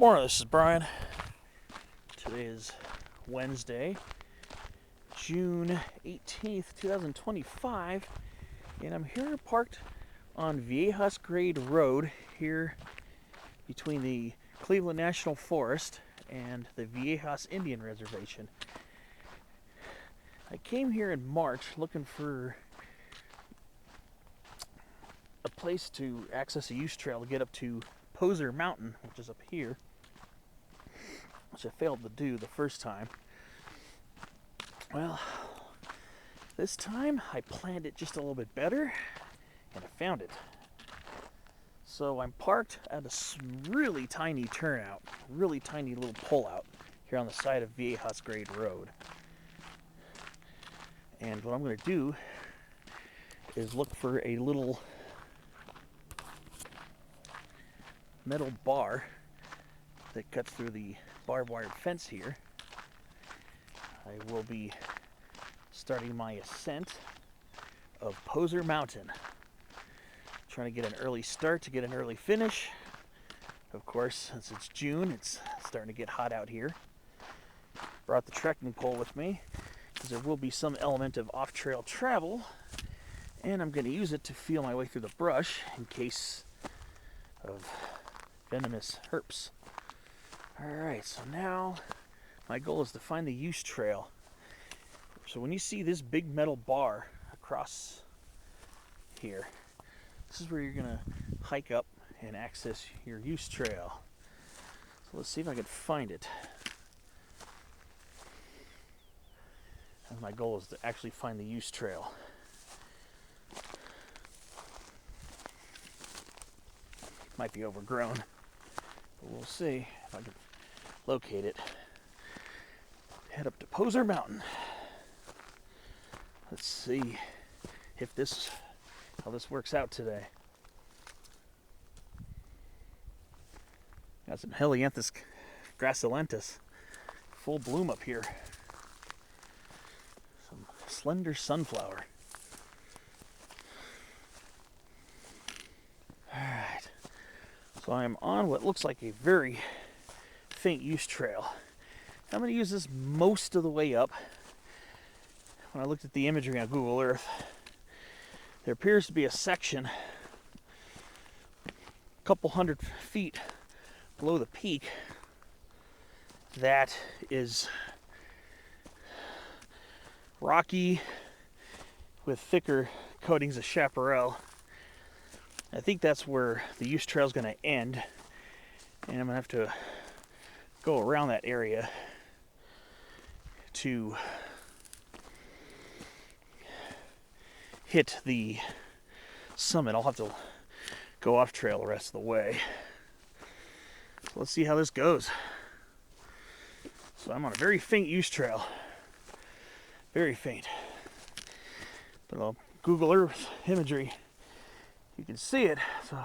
Morning, this is Brian. Today is Wednesday, June 18th, 2025, and I'm here parked on Viejas Road here between the Cleveland National Forest and the Viejas Indian Reservation. I came here in March looking for a place to access a use trail to get up to Powell Mountain, which is up here, which I failed to do the first time. Well, this time I planned it just a little bit better, and I found it. So I'm parked at a really tiny turnout, really tiny little pullout here on the side of Viejas Road. And what I'm going to do is look for a little metal bar that cuts through the barbed wire fence here. I will be starting my ascent of Powell Mountain. Trying to get an early start to get an early finish. Of course, since it's June, it's starting to get hot out here. Brought the trekking pole with me because there will be some element of off-trail travel, and I'm going to use it to feel my way through the brush in case of venomous herps. Alright, so now my goal is to find the use trail. So when you see this big metal bar across here, this is where you're going to hike up and access your use trail. So let's see if I can find it. And my goal is to actually find the use trail. Might be overgrown, but we'll see if I can locate it. Head up to Powell Mountain. Let's see if how this works out today. Got some Helianthus gracilentus, full bloom up here. Some slender sunflower. Alright, so I'm on what looks like a very faint use trail. I'm going to use this most of the way up. When I looked at the imagery on Google Earth, there appears to be a section a couple hundred feet below the peak that is rocky with thicker coatings of chaparral. I think that's where the use trail is going to end, and I'm going to have to go around that area to hit the summit. I'll have to go off trail the rest of the way. So let's see how this goes. So I'm on a very faint use trail. Very faint. But on Google Earth imagery, you can see it, so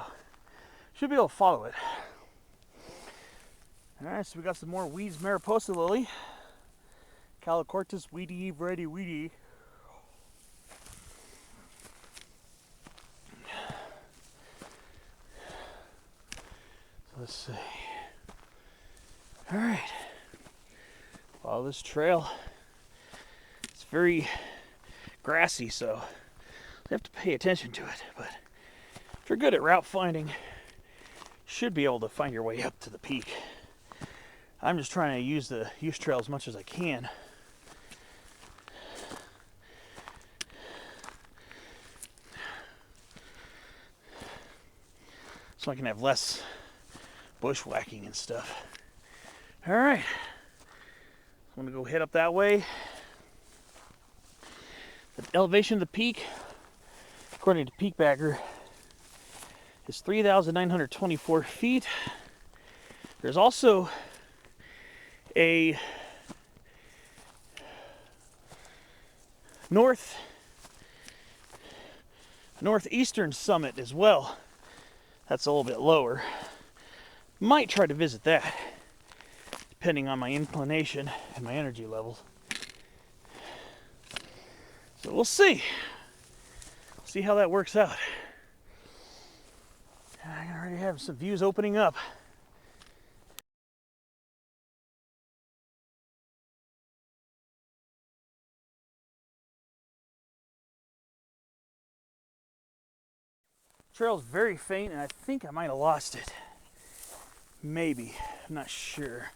should be able to follow it. Alright, so we got some more weeds, Mariposa lily, Calocortus weedy, variety weedy. So let's see. Alright, follow this trail. It's very grassy, so you have to pay attention to it, but if you're good at route finding, you should be able to find your way up to the peak. I'm just trying to use the use trail as much as I can. So I can have less bushwhacking and stuff. Alright. I'm going to go head up that way. The elevation of the peak, according to Peak Bagger, is 3,924 feet. There's also a northeastern summit as well. That's a little bit lower. Might try to visit that, depending on my inclination and my energy levels. So we'll see. See how that works out. I already have some views opening up. Trail's very faint, and I think I might have lost it. Maybe. I'm not sure.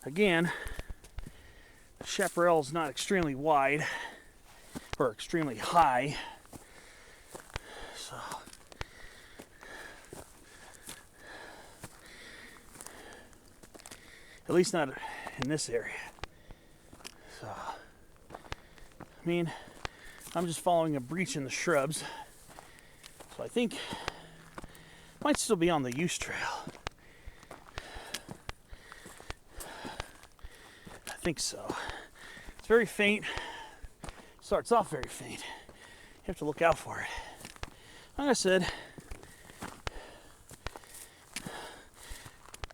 Again, the chaparral is not extremely wide or extremely high. So at least not in this area. So I mean, I'm just following a breach in the shrubs. So I think I might still be on the use trail. I think so. It's very faint. Starts off very faint. You have to look out for it. Like I said,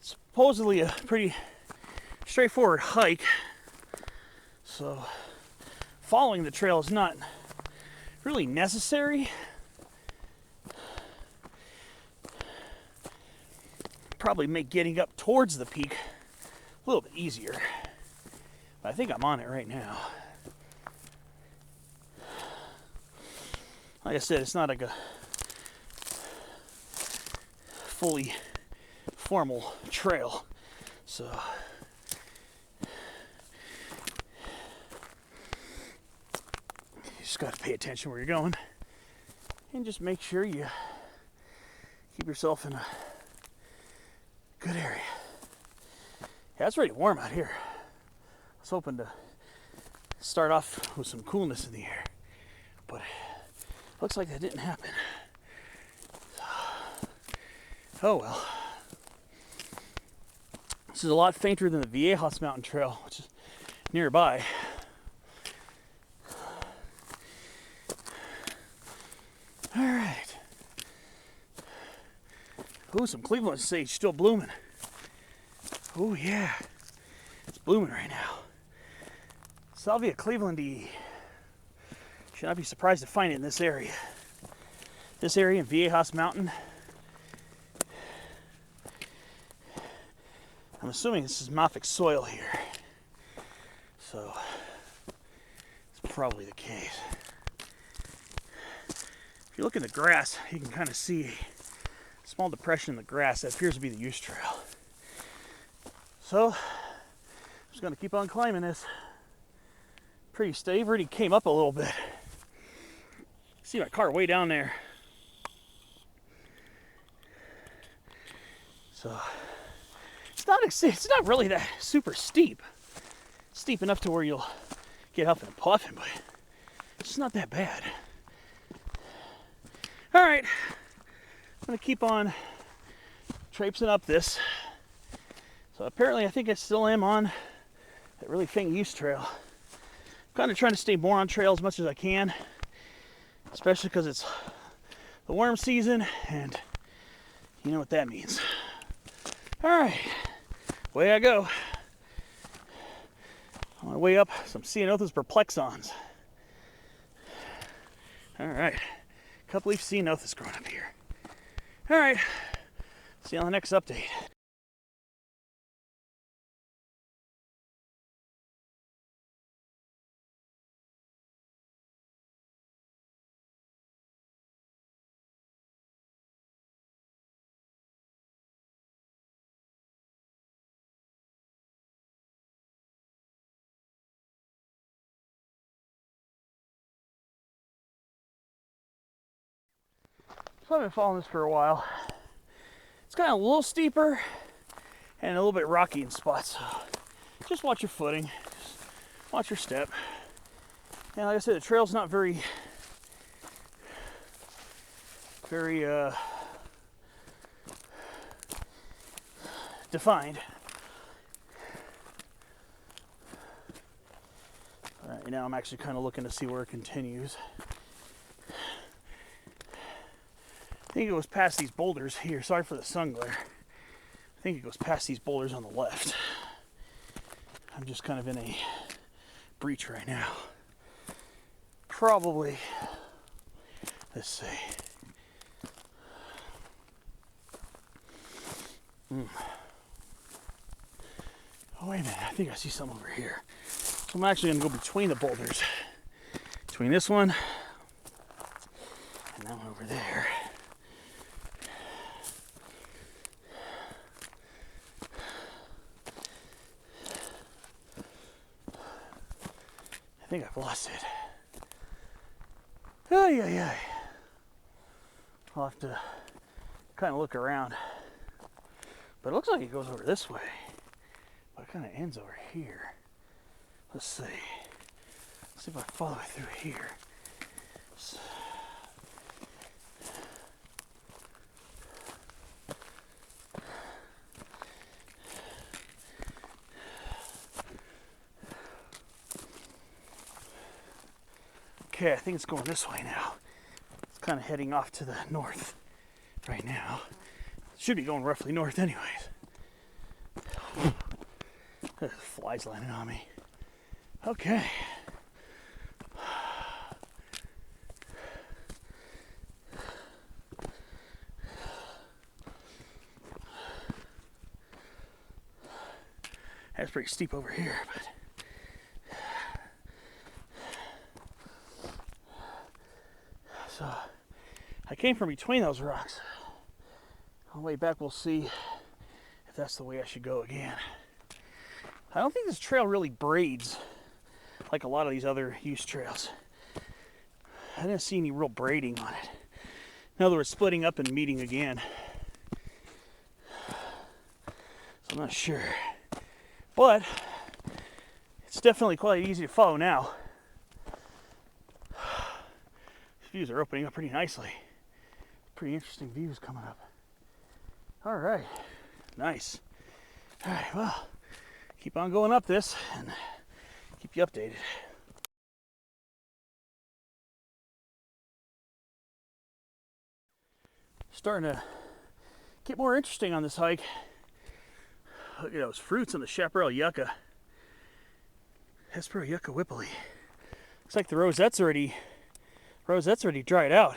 supposedly a pretty straightforward hike. So following the trail is not really necessary. Probably make getting up towards the peak a little bit easier. But I think I'm on it right now. Like I said, it's not like a fully formal trail. So you just got to pay attention where you're going and just make sure you keep yourself in a good area. Yeah, it's pretty warm out here. I was hoping to start off with some coolness in the air, but looks like that didn't happen. Oh well. This is a lot fainter than the Viejas Mountain Trail, which is nearby. All right. Ooh, some Cleveland sage still blooming. Oh yeah, it's blooming right now. Salvia clevelandi. Should not be surprised to find it in this area. This area in Viejas Mountain. I'm assuming this is mafic soil here. So, it's probably the case. If you look in the grass, you can kind of see a small depression in the grass. That appears to be the use trail. So, I'm just going to keep on climbing this. Pretty steady. Already came up a little bit. See my car way down there. So, it's not really that super steep. Steep enough to where you'll get huffing and puffing, but it's not that bad. All right, I'm gonna keep on traipsing up this. So apparently, I think I still am on that really faint use trail. I'm kind of trying to stay more on trail as much as I can, especially because it's the worm season, and you know what that means. All right, away I go. On my way up, some Ceanothus perplexans. All right, couple leaf Ceanothus growing up here. All right, see you on the next update. So I've been following this for a while. It's kind of a little steeper and a little bit rocky in spots. So just watch your footing, just watch your step. And like I said, the trail's not very defined. Right now I'm actually kind of looking to see where it continues. I think it goes past these boulders here. Sorry for the sun glare. I think it goes past these boulders on the left. I'm just kind of in a breach right now. Probably, let's see. Oh, wait a minute. I think I see something over here. So I'm actually going to go between the boulders. Between this one and that one over think I've lost it. Ay, ay, ay. I'll have to kind of look around. But it looks like it goes over this way. But it kind of ends over here. Let's see. Let's see if I follow it through here. So, okay, I think it's going this way now. It's kind of heading off to the north right now. It should be going roughly north anyways. There's flies landing on me. Okay. That's pretty steep over here, but so I came from between those rocks. On the way back, we'll see if that's the way I should go again. I don't think this trail really braids like a lot of these other use trails. I didn't see any real braiding on it. In other words, splitting up and meeting again. So I'm not sure. But it's definitely quite easy to follow now. These views are opening up pretty nicely. Pretty interesting views coming up. All right, nice. All right, well, keep on going up this and keep you updated. Starting to get more interesting on this hike. Look at those fruits on the chaparral yucca. Hesperal yucca whippley. Looks like the rosette's already dried out.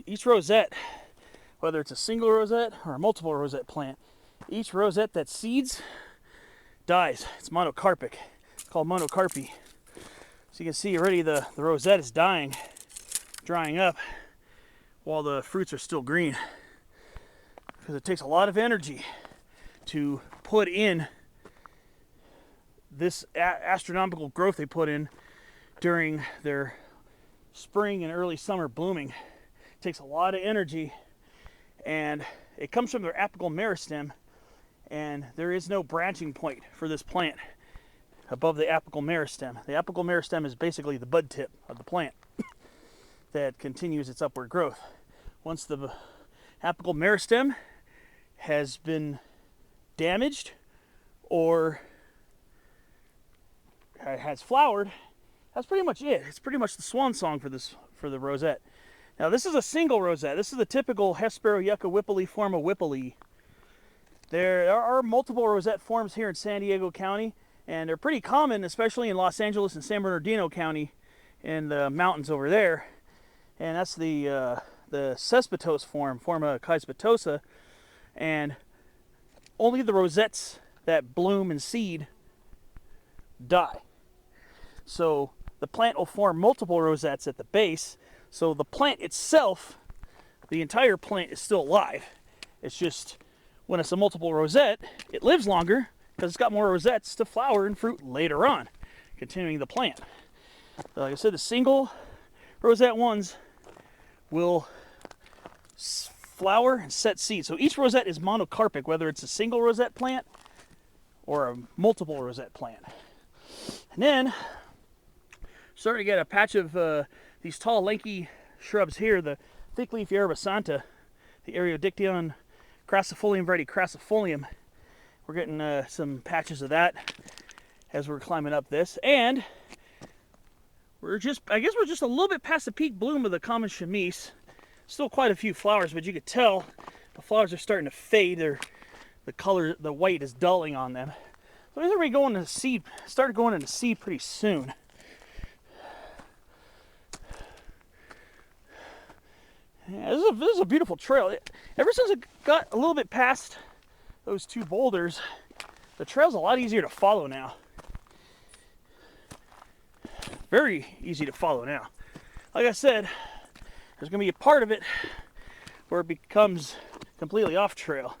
Each rosette, whether it's a single rosette or a multiple rosette plant, each rosette that seeds dies. It's monocarpic. It's called monocarpy. So you can see already the rosette is dying, drying up, while the fruits are still green. Because it takes a lot of energy to put in this astronomical growth they put in during their spring and early summer blooming. It takes a lot of energy, and it comes from their apical meristem, and there is no branching point for this plant above the apical meristem. The apical meristem is basically the bud tip of the plant that continues its upward growth. Once the apical meristem has been damaged or has flowered, that's pretty much it. It's pretty much the swan song for the rosette. Now this is a single rosette. This is the typical Hesperal yucca whippley form of whippley. There are multiple rosette forms here in San Diego County, and they're pretty common, especially in Los Angeles and San Bernardino County in the mountains over there. And that's the cespitose form, Forma caespitosa, and only the rosettes that bloom and seed die. So the plant will form multiple rosettes at the base. So the plant itself, the entire plant is still alive. It's just when it's a multiple rosette, it lives longer because it's got more rosettes to flower and fruit later on, continuing the plant. But like I said, the single rosette ones will flower and set seed. So each rosette is monocarpic, whether it's a single rosette plant or a multiple rosette plant. And then starting to get a patch of these tall, lanky shrubs here, the thickleaf yerba santa, the Areodictyon crassifolium variety crassifolium. We're getting some patches of that as we're climbing up this, and I guess we're just a little bit past the peak bloom of the common chamise. Still quite a few flowers, but you could tell the flowers are starting to fade. The color, the white is dulling on them. So these are already going into seed. Started going into seed pretty soon. Yeah, this is a beautiful trail. Ever since it got a little bit past those two boulders, the trail's a lot easier to follow now. Very easy to follow now. Like I said, there's going to be a part of it where it becomes completely off trail.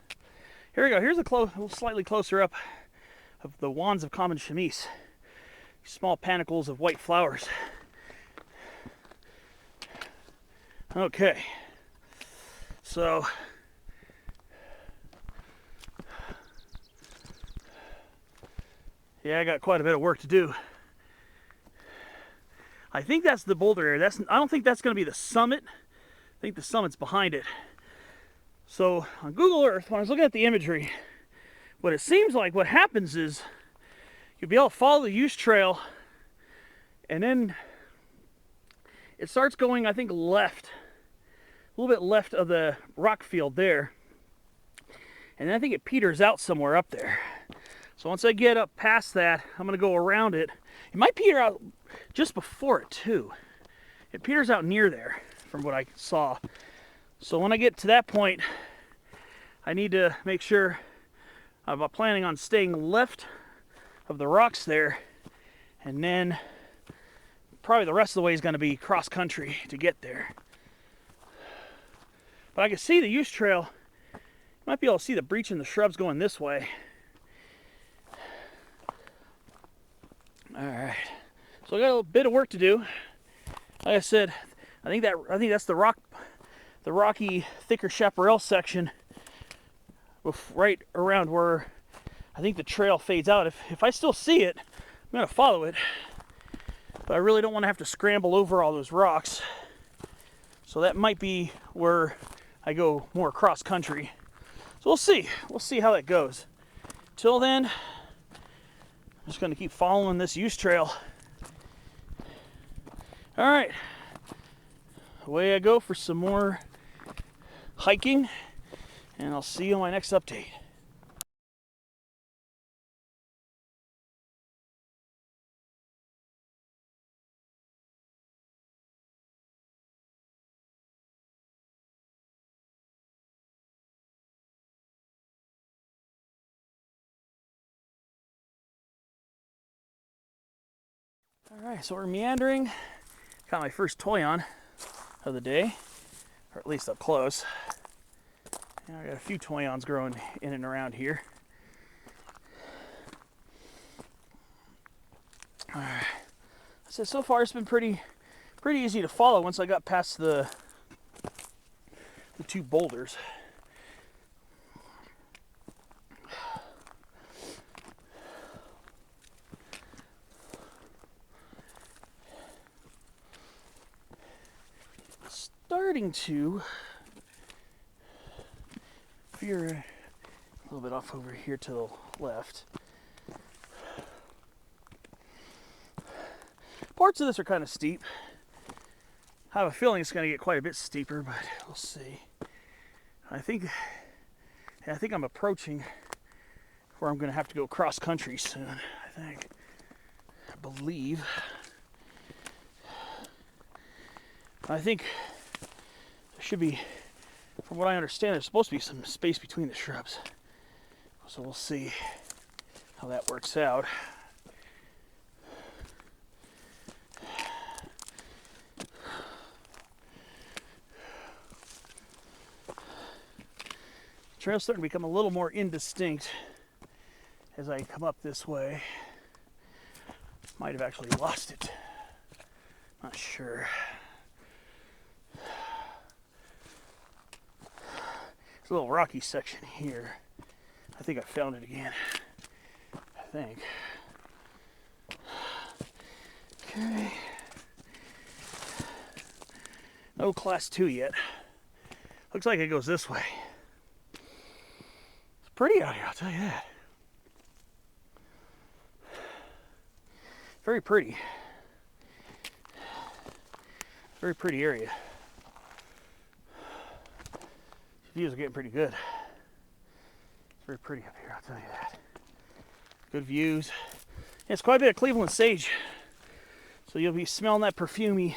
Here we go. Here's a slightly closer up of the wands of common chamise. small panicles of white flowers. Okay, so yeah, I got quite a bit of work to do. I think that's the boulder area. I don't think that's going to be the summit. I think the summit's behind it. So on Google Earth, when I was looking at the imagery, what it seems like what happens is you'll be able to follow the use trail, and then it starts going, I think, left, a little bit left of the rock field there, and then I think it peters out somewhere up there. So once I get up past that, I'm going to go around it. It might peter out just before it too. It peters out near there from what I saw. So when I get to that point, I need to make sure I'm planning on staying left of the rocks there, and then probably the rest of the way is going to be cross country to get there. But I can see the use trail. You might be able to see the breach in the shrubs going this way. All right, so I got a little bit of work to do. Like I said, I think that's the rocky, thicker chaparral section, right around where I think the trail fades out. If I still see it, I'm gonna follow it, but I really don't want to have to scramble over all those rocks. So that might be where I go more cross country. So we'll see. We'll see how that goes. Till then, I'm just gonna keep following this use trail. All right, away I go for some more hiking, and I'll see you on my next update. All right, so we're meandering. Got my first toy on of the day, or at least up close. And I got a few toyons growing in and around here. All right. So far it's been pretty easy to follow once I got past the two boulders. Starting to veer a little bit off over here to the left. Parts of this are kind of steep. I have a feeling it's going to get quite a bit steeper, but we'll see. I think I'm approaching where I'm going to have to go cross country soon. I believe. I think there should be, from what I understand, there's supposed to be some space between the shrubs. So we'll see how that works out. The trail's starting to become a little more indistinct as I come up this way. Might have actually lost it. Not sure. There's a little rocky section here. I think I found it again. I think. Okay. No class 2 yet. Looks like it goes this way. It's pretty out here, I'll tell you that. Very pretty. Very pretty area. Views are getting pretty good. It's very pretty up here, I'll tell you that. Good views. It's quite a bit of Cleveland sage. So you'll be smelling that perfumey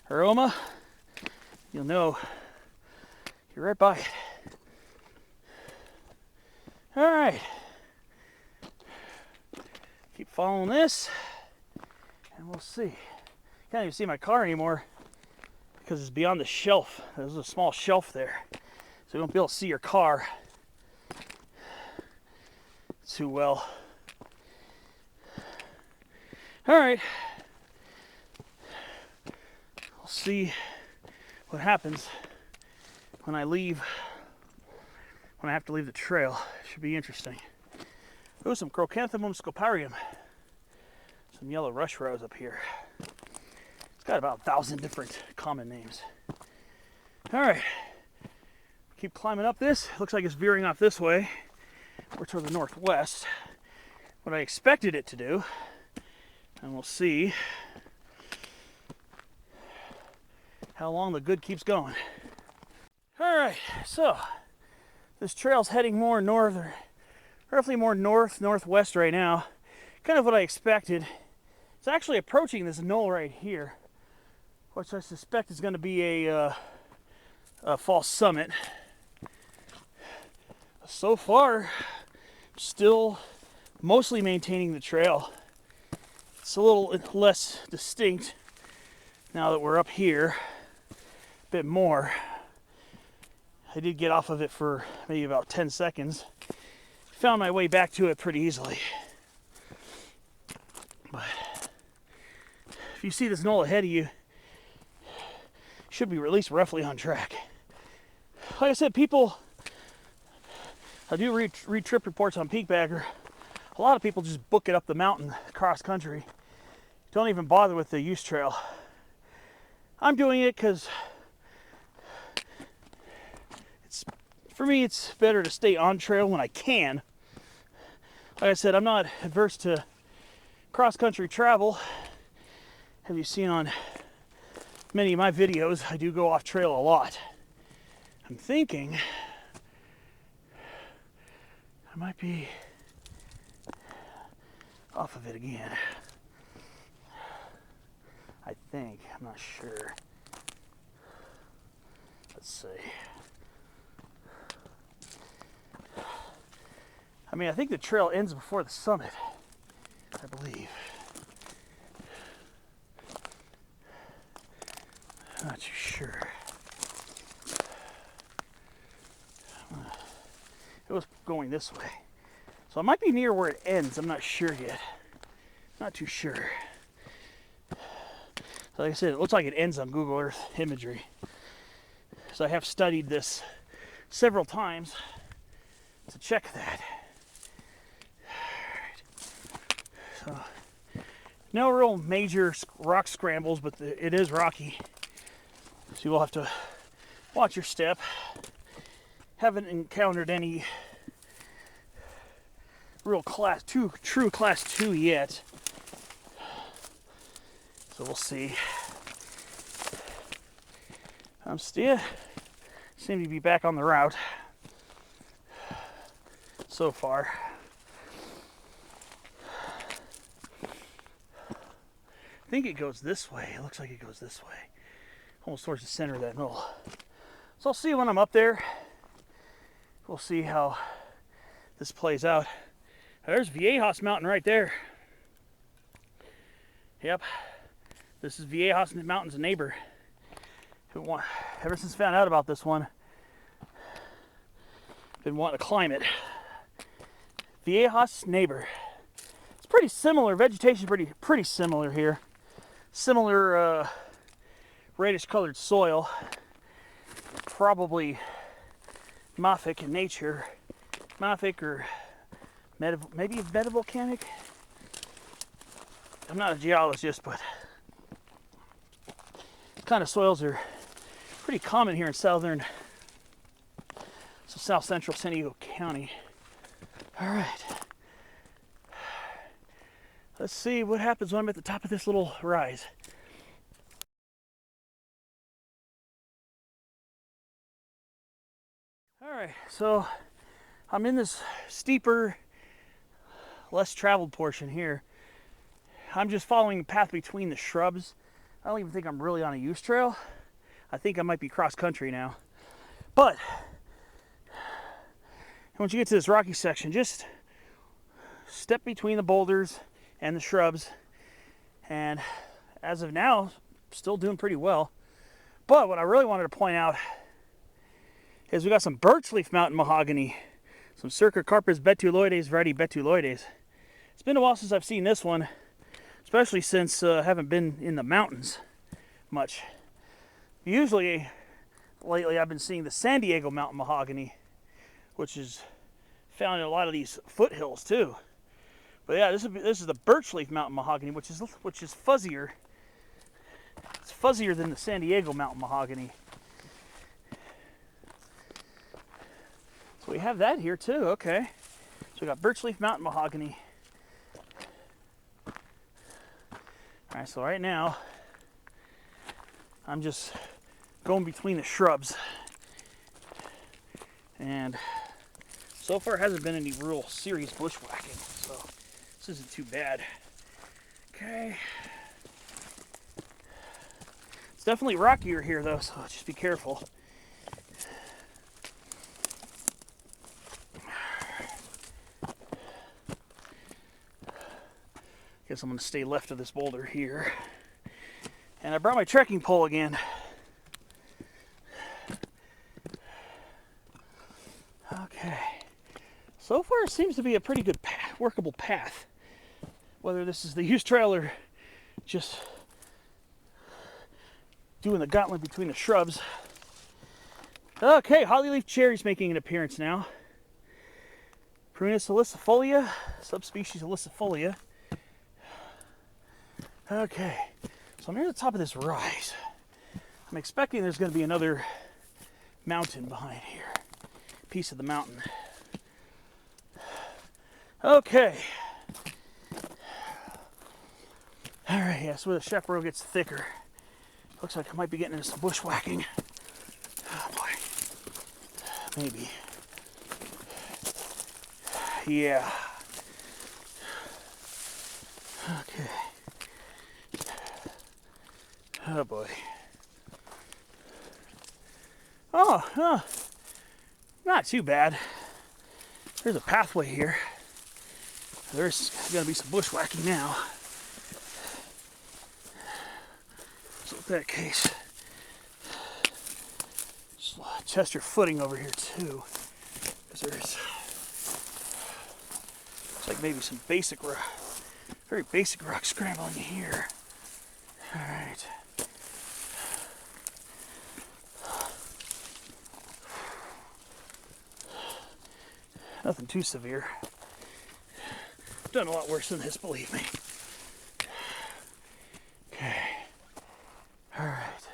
aroma. You'll know you're right by it. All right. Keep following this, and we'll see. Can't even see my car anymore because it's beyond the shelf. There's a small shelf there. So you won't be able to see your car too well. All right. We'll see what happens when I have to leave the trail. Should be interesting. Ooh, some Crocanthemum scoparium. Some yellow rush rose up here. It's got about 1,000 different common names. All right. Keep climbing up this. Looks like it's veering off this way. We're toward the northwest. What I expected it to do. And we'll see how long the good keeps going. All right, so this trail's heading more north, or roughly more northwest right now. Kind of what I expected. It's actually approaching this knoll right here, which I suspect is going to be a false summit. So far, still mostly maintaining the trail. It's a little less distinct now that we're up here, a bit more. I did get off of it for maybe about 10 seconds. Found my way back to it pretty easily. But if you see this knoll ahead of you, should be at least roughly on track. Like I said, I do read trip reports on Peakbagger. A lot of people just book it up the mountain cross country. Don't even bother with the use trail. I'm doing it because for me it's better to stay on trail when I can. Like I said, I'm not adverse to cross country travel. Have you seen on many of my videos, I do go off trail a lot. I'm thinking I might be off of it again. I think, I'm not sure. Let's see. I mean, I think the trail ends before the summit, I believe. I'm not too sure. It was going this way. So I might be near where it ends. I'm not sure yet. Not too sure. So like I said, it looks like it ends on Google Earth imagery. So I have studied this several times to check that. So, no real major rock scrambles, but it is rocky. So you will have to watch your step. Haven't encountered any real true class 2 yet. So we'll see. I'm still seem to be back on the route so far. I think it goes this way. It looks like it goes this way. Almost towards the center of that knoll. So I'll see when I'm up there. We'll see how this plays out. There's Viejas Mountain right there. Yep. This is Viejas Mountain's neighbor. Ever since I found out about this one, been wanting to climb it. Viejas neighbor. It's pretty similar. Vegetation pretty similar here. Similar reddish colored soil. Probably mafic in nature. Mafic or maybe metavolcanic. I'm not a geologist, but kind of soils are pretty common here in south central San Diego County. All right. Let's see what happens when I'm at the top of this little rise. All right, so I'm in this steeper, less traveled portion here. I'm just following the path between the shrubs. I don't even think I'm really on a use trail. I think I might be cross country now. But once you get to this rocky section, just step between the boulders and the shrubs. And as of now, still doing pretty well. But what I really wanted to point out is we got some birch leaf mountain mahogany, some Cercocarpus betuloides variety betuloides. It's been a while since I've seen this one. It's especially since I haven't been in the mountains much. Usually, lately I've been seeing the San Diego mountain mahogany, which is found in a lot of these foothills too. But yeah, this is the birch leaf mountain mahogany, which is fuzzier. It's fuzzier than the San Diego mountain mahogany. So we have that here too. Okay, so we got birch leaf mountain mahogany. All right, so right now I'm just going between the shrubs, and so far hasn't been any real serious bushwhacking, so this isn't too bad. Okay. It's definitely rockier here though, so just be careful. Guess I'm going to stay left of this boulder here. And I brought my trekking pole again. Okay. So far it seems to be a pretty good workable path. Whether this is the use trail or just doing the gauntlet between the shrubs. Okay, hollyleaf cherries making an appearance now. Prunus ilicifolia, subspecies ilicifolia. Okay, so I'm near the top of this rise. I'm expecting there's going to be another mountain behind here. Piece of the mountain. Okay. Alright, yeah, so where the chaparral gets thicker. Looks like I might be getting into some bushwhacking. Oh boy. Maybe. Yeah. Okay. Oh boy. Oh, not too bad. There's a pathway here. There's gonna be some bushwhacking now. So in that case, just test your footing over here too, because there's looks like maybe some basic rock, very basic rock scrambling here. All right. Nothing too severe. Done a lot worse than this, believe me. Okay. All right.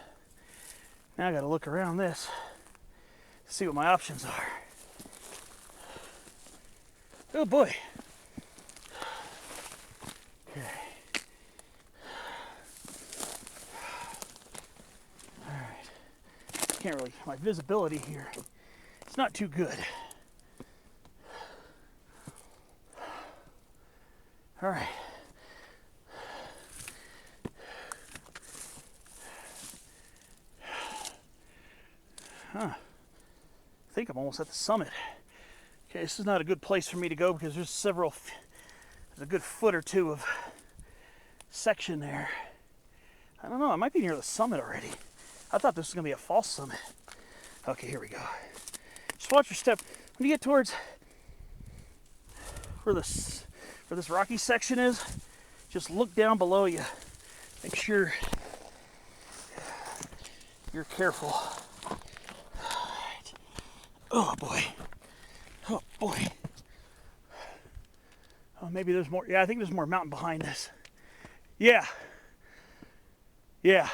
Now I got to look around this to see what my options are. Oh boy. Okay. All right. Can't really, my visibility here, it's not too good. All right. I think I'm almost at the summit. Okay, this is not a good place for me to go because there's a good foot or two of section there. I don't know, I might be near the summit already. I thought this was gonna be a false summit. Okay, here we go. Just watch your step. When you get towards where this rocky section is, just look down below you. Make sure you're careful. Alright. Oh boy. Oh boy. Oh, maybe there's more. Yeah, I think there's more mountain behind this. Yeah. Yeah,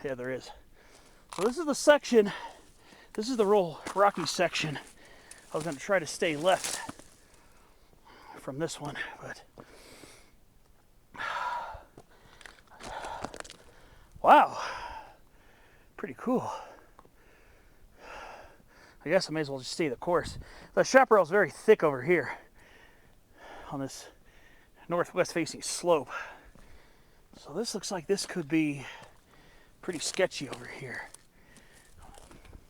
there is. So this is the section. This is the real rocky section. I was going to try to stay left from this one, but wow, pretty cool. I guess I may as well just stay the course. The chaparral is very thick over here on this northwest facing slope, so this looks like this could be pretty sketchy over here.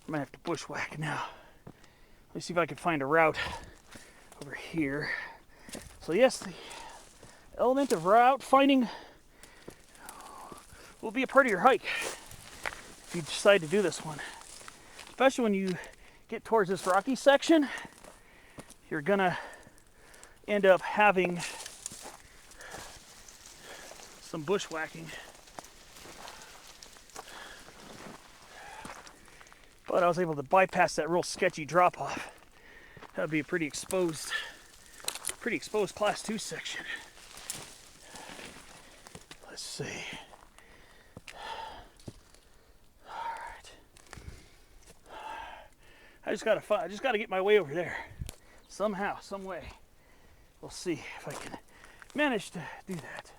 I might have to bushwhack now. Let me see if I can find a route over here. So yes, the element of route finding will be a part of your hike if you decide to do this one. Especially when you get towards this rocky section, you're gonna end up having some bushwhacking. But I was able to bypass that real sketchy drop-off. That would be a pretty exposed Class 2 section. Let's see. All right. I just gotta get my way over there. Somehow, some way. We'll see if I can manage to do that.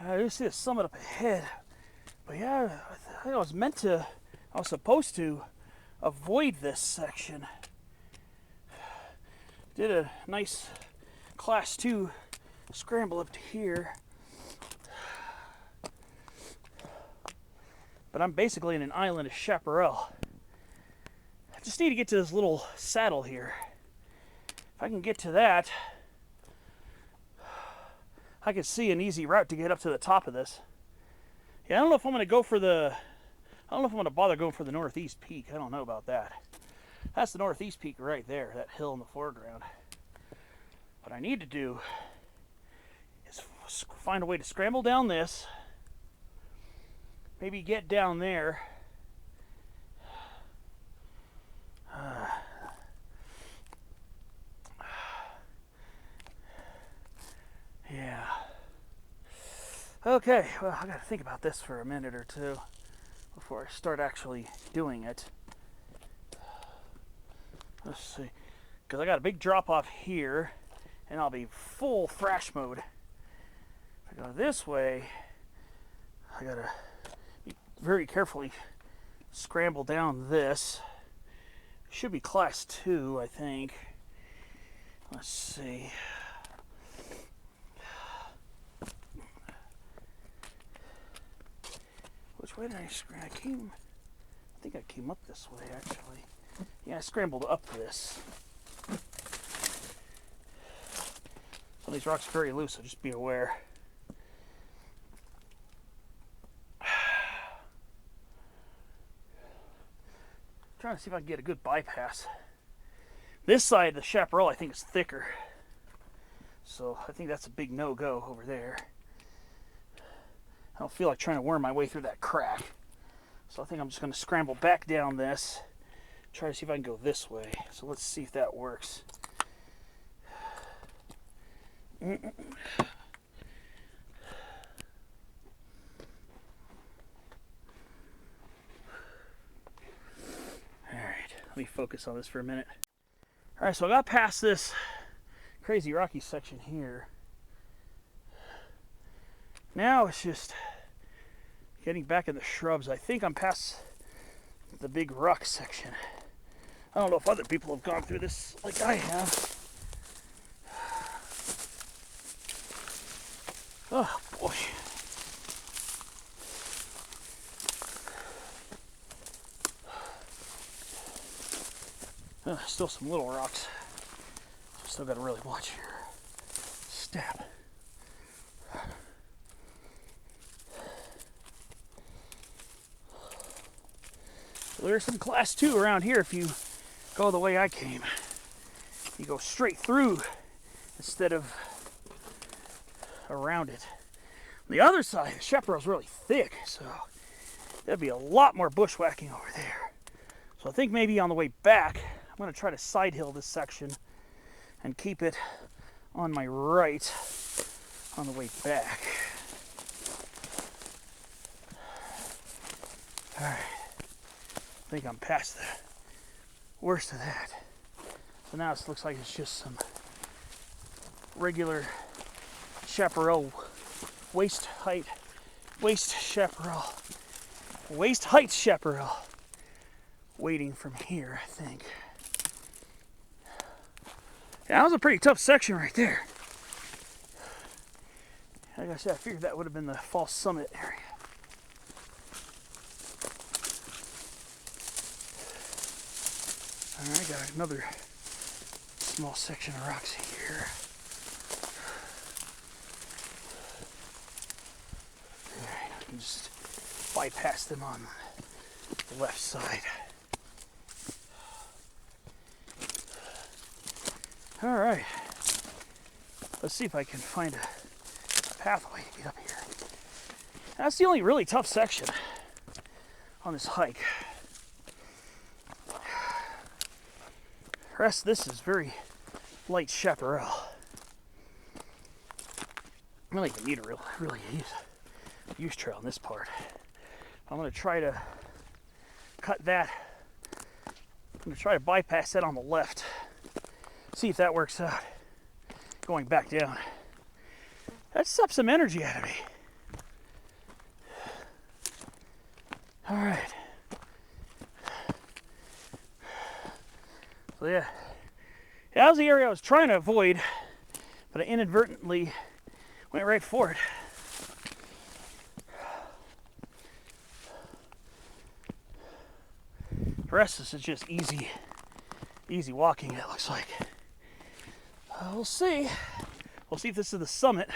I just see the summit up ahead. But yeah, I was supposed to avoid this section. Did a nice Class 2 scramble up to here. But I'm basically in an island of chaparral. I just need to get to this little saddle here. If I can get to that, I can see an easy route to get up to the top of this. Yeah, I don't know if I'm going to bother going for the northeast peak. I don't know about that. That's the northeast peak right there, that hill in the foreground. What I need to do is find a way to scramble down this, maybe get down there. Yeah. Okay, well, I gotta think about this for a minute or two before I start actually doing it. Let's see, because I got a big drop off here, and I'll be full thrash mode. If I go this way, I gotta very carefully scramble down this. Should be Class 2, I think. Let's see. Which way did I scramble? I think I came up this way, actually. Yeah, I scrambled up this. Some of these rocks are very loose, so just be aware. Trying to see if I can get a good bypass. This side of the chaparral I think is thicker, so I think that's a big no-go over there. I don't feel like trying to worm my way through that crack, so I think I'm just going to scramble back down this, try to see if I can go this way. So let's see if that works. Alright, let me focus on this for a minute. Alright, so I got past this crazy rocky section here. Now it's just getting back in the shrubs. I think I'm past the big rock section. I don't know if other people have gone through this like I have. Oh boy. Still some little rocks. Still got to really watch your step. There's some Class 2 around here if you go the way I came. You go straight through instead of around it. On the other side, the chaparral's really thick, so there'd be a lot more bushwhacking over there. So I think maybe on the way back, I'm going to try to side hill this section and keep it on my right on the way back. Alright. I think I'm past the worst of that. So now it looks like it's just some regular chaparral, waist height chaparral waiting from here, I think. Yeah, that was a pretty tough section right there. Like I said, I figured that would have been the false summit area. Alright, got another small section of rocks here. Alright, I can just bypass them on the left side. Alright, let's see if I can find a pathway to get up here. That's the only really tough section on this hike. The rest of this is very light chaparral. I don't even need to really use trail on this part. I'm going to try to cut that. I'm going to try to bypass that on the left. See if that works out. Going back down. That sucked some energy out of me. All right. So yeah, that was the area I was trying to avoid, but I inadvertently went right for it. The rest of this is just easy walking, it looks like. We'll see. We'll see if this is the summit.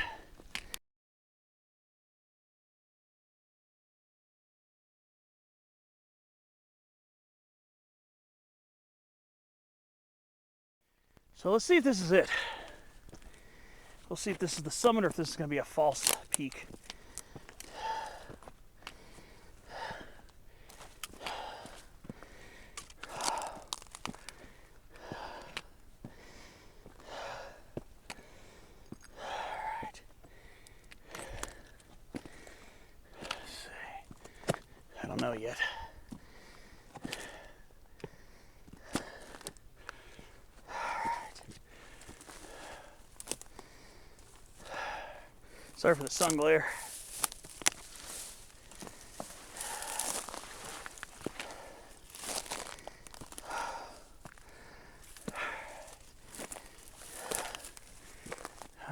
So let's see if this is it. We'll see if this is the summit or if this is going to be a false peak. I don't know yet. Sorry for the sun glare.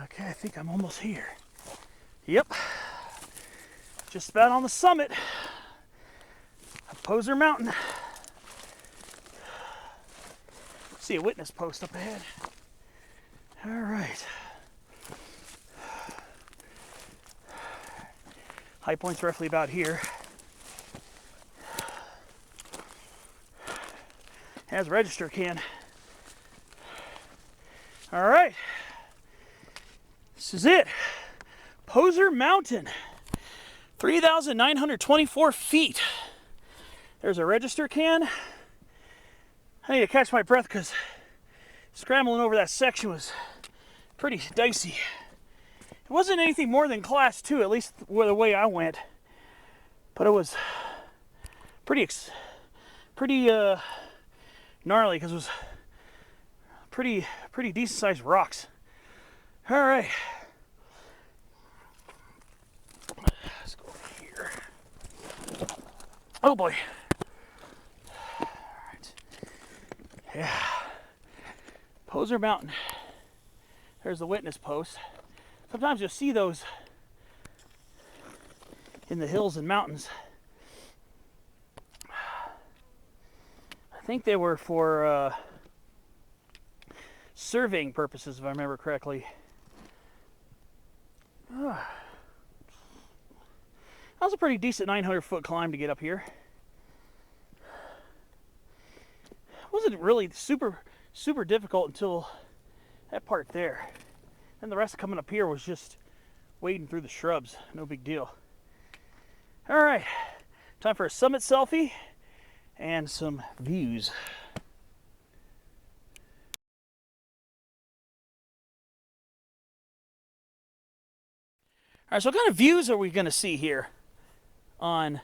Okay, I think I'm almost here. Yep. Just about on the summit of Powell Mountain. See a witness post up ahead. All right. High point's roughly about here. Has a register can. All right. This is it. Powell Mountain. 3,924 feet. There's a register can. I need to catch my breath because scrambling over that section was pretty dicey. It wasn't anything more than class 2, at least the way I went. But it was pretty gnarly because it was pretty decent sized rocks. All right. Let's go over here. Oh boy. All right. Yeah. Powell Mountain. There's the witness post. Sometimes you'll see those in the hills and mountains. I think they were for surveying purposes, if I remember correctly. That was a pretty decent 900-foot climb to get up here. It wasn't really super difficult until that part there. And the rest coming up here was just wading through the shrubs. No big deal. All right, time for a summit selfie and some views. All right, so what kind of views are we going to see here on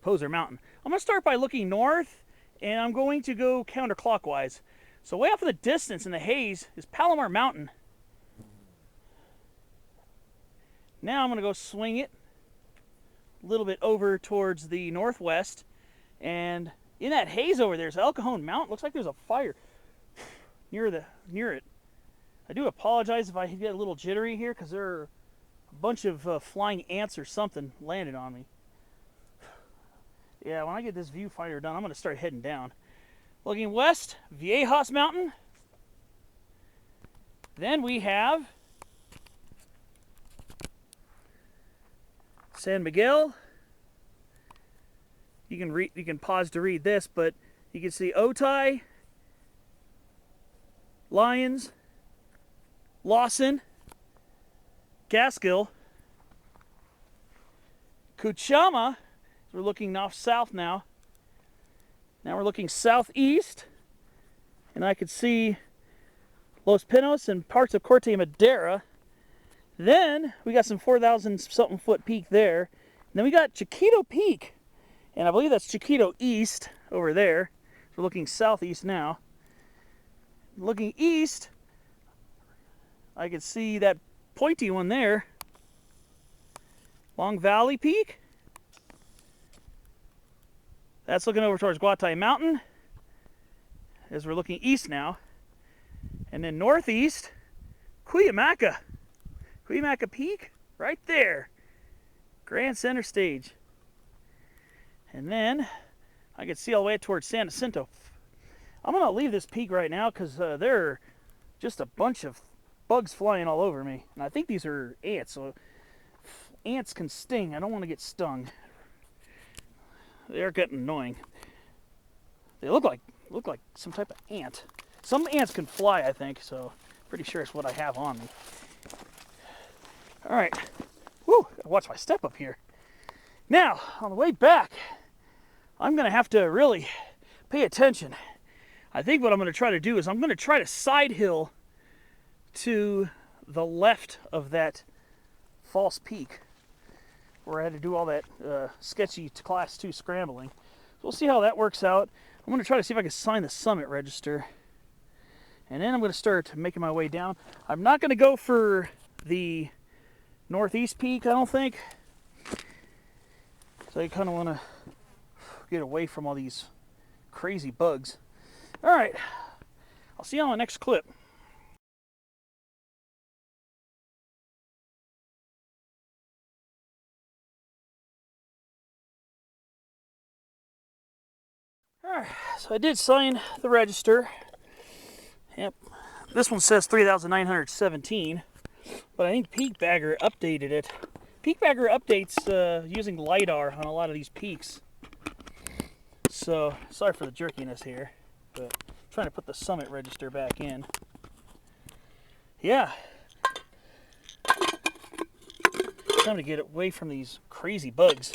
Powell Mountain? I'm going to start by looking north, and I'm going to go counterclockwise. So way off in the distance in the haze is Powell Mountain. Now I'm going to go swing it a little bit over towards the northwest. And in that haze over there is El Cajon Mountain. Looks like there's a fire near it. I do apologize if I get a little jittery here because there are a bunch of flying ants or something landed on me. Yeah, when I get this viewfinder done, I'm going to start heading down. Looking west, Viejas Mountain. Then we have San Miguel. You can pause to read this, but you can see Otay, Lyons, Lawson, Gaskill, Kuchama. We're looking off south now. Now we're looking southeast, and I could see Los Pinos and parts of Corte Madera. Then we got some 4,000 something foot peak there. And then we got Chiquito Peak, and I believe that's Chiquito East over there. We're looking southeast now. Looking east, I can see that pointy one there. Long Valley Peak. That's looking over towards Guatay Mountain, as we're looking east now. And then northeast, Cuyamaca. Cuyamaca Peak, right there. Grand Center Stage. And then I can see all the way towards San Jacinto. I'm going to leave this peak right now because there are just a bunch of bugs flying all over me. And I think these are ants, so ants can sting. I don't want to get stung. They're getting annoying. They look like some type of ant. Some ants can fly, I think, so pretty sure it's what I have on me. All right. Woo, gotta watch my step up here. Now, on the way back, I'm gonna have to really pay attention. I think what I'm gonna try to do is I'm gonna try to side hill to the left of that false peak, where I had to do all that sketchy class 2 scrambling. So we'll see how that works out. I'm going to try to see if I can sign the summit register. And then I'm going to start making my way down. I'm not going to go for the northeast peak, I don't think. So I kind of want to get away from all these crazy bugs. All right. I'll see you on the next clip. Alright, so I did sign the register. Yep. This one says 3,917, but I think Peak Bagger updated it. Peak Bagger updates using LiDAR on a lot of these peaks. So, sorry for the jerkiness here, but I'm trying to put the summit register back in. Yeah. Time to get away from these crazy bugs.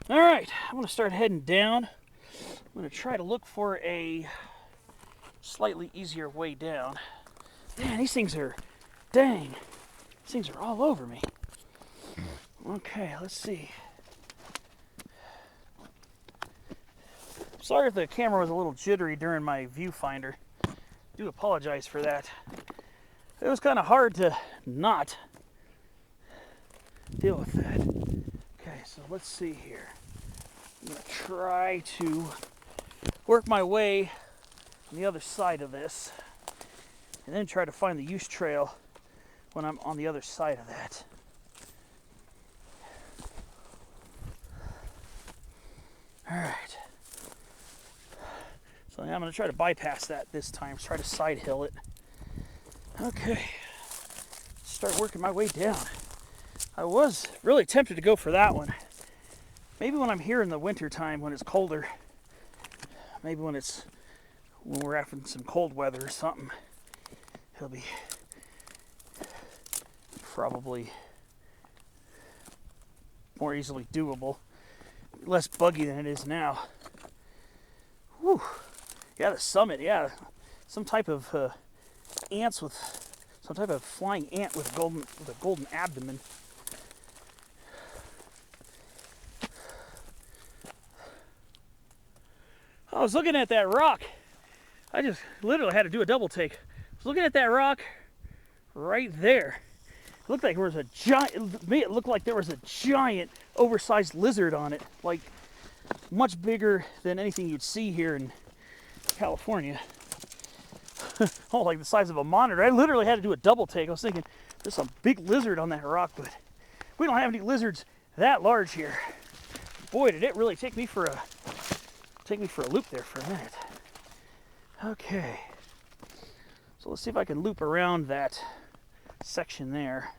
Alright, I'm going to start heading down. I'm going to try to look for a slightly easier way down. Man, these things are, dang, these things are all over me. Okay, let's see. Sorry if the camera was a little jittery during my viewfinder. I do apologize for that. It was kind of hard to not deal with that. Okay, so let's see here. I'm going to try to work my way on the other side of this and then try to find the use trail when I'm on the other side of that. Alright. So now I'm going to try to bypass that this time, try to side hill it. Okay. Start working my way down. I was really tempted to go for that one. Maybe when I'm here in the winter time when it's colder. Maybe when we're having some cold weather or something. It'll be probably more easily doable. Less buggy than it is now. Whew. Yeah, the summit, yeah. Some type of ants with some type of flying ant with a golden abdomen. I was looking at that rock. I just literally had to do a double take. I was looking at that rock right there. It looked like there was a giant, to me it looked like there was a giant oversized lizard on it. Like much bigger than anything you'd see here in California. Oh, like the size of a monitor. I literally had to do a double take. I was thinking, there's some big lizard on that rock, but we don't have any lizards that large here. Boy, did it really take me for a loop there for a minute. Okay. So let's see if I can loop around that section there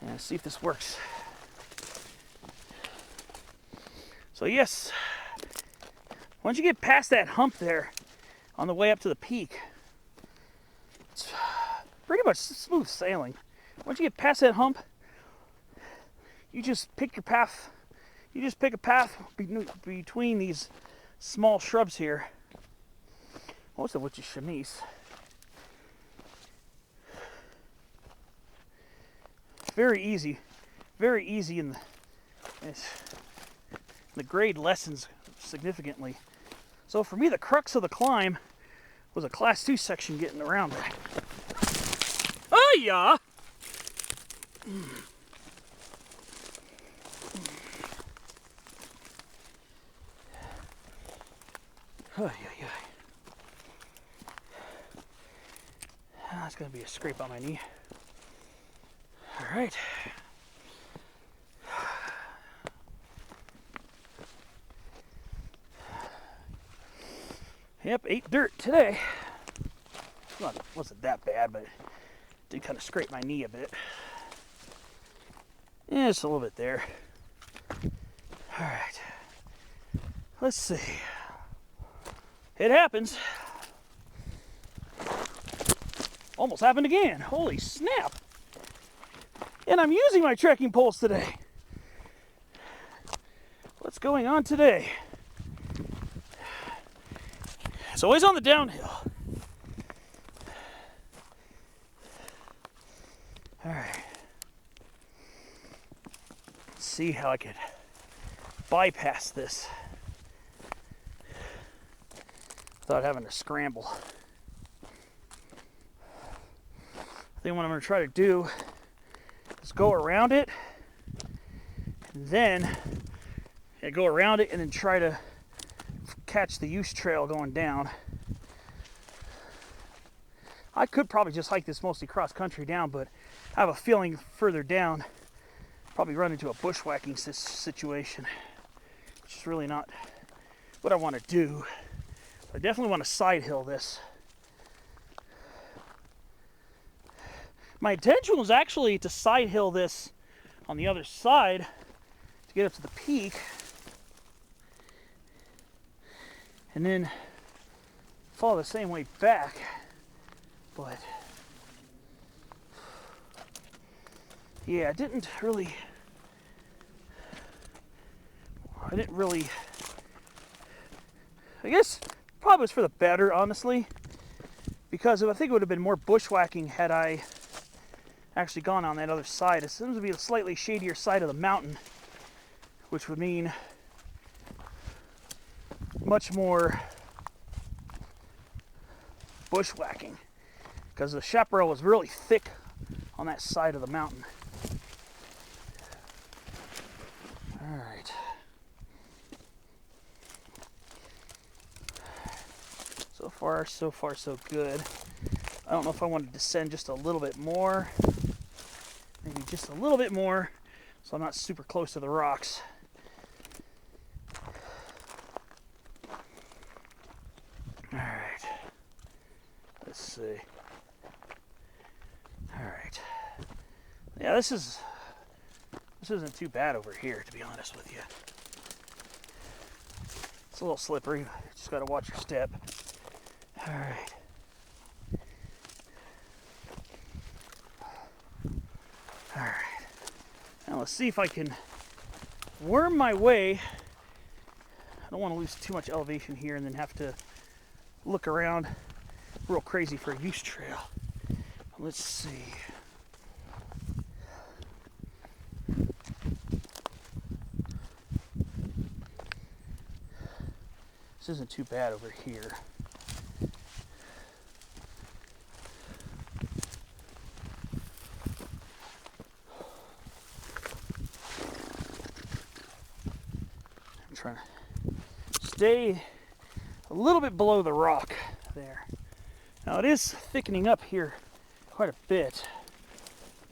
and see if this works. So yes, once you get past that hump there on the way up to the peak, it's pretty much smooth sailing. once you get past that hump, you just pick your path. You just pick a path between these small shrubs here, most of which is chamise. Very easy, and the grade lessens significantly. So for me, the crux of the climb was a class 2 section getting around that. Oh yeah! Oh yeah. That's gonna be a scrape on my knee. All right. Yep, ate dirt today. Well, it wasn't that bad, but it did kind of scrape my knee a bit. Yeah, just a little bit there. All right. Let's see. It happens. Almost happened again. Holy snap. And I'm using my trekking poles today. What's going on today? It's always on the downhill. All right. Let's see how I could bypass this without having to scramble. I think what I'm going to try to do is go around it, and then go around it, and then try to catch the use trail going down. I could probably just hike this mostly cross country down, but I have a feeling further down probably run into a bushwhacking situation, which is really not what I want to do. I definitely want to side hill this. My intention was actually to side hill this on the other side to get up to the peak, and then follow the same way back, but yeah, I didn't really, I guess probably was for the better, honestly, because I think it would have been more bushwhacking had I actually gone on that other side. It seems to be a slightly shadier side of the mountain, which would mean much more bushwhacking, because the chaparral was really thick on that side of the mountain. All right. So far, so good. I don't know if I want to descend just a little bit more. Maybe just a little bit more, so I'm not super close to the rocks. All right. Let's see. All right. Yeah, this isn't too bad over here, to be honest with you. It's a little slippery. Just got to watch your step. All right. All right. Now let's see if I can worm my way. I don't want to lose too much elevation here and then have to look around real crazy for a use trail. Let's see. This isn't too bad over here. I'm trying to stay a little bit below the rock there. Now it is thickening up here quite a bit,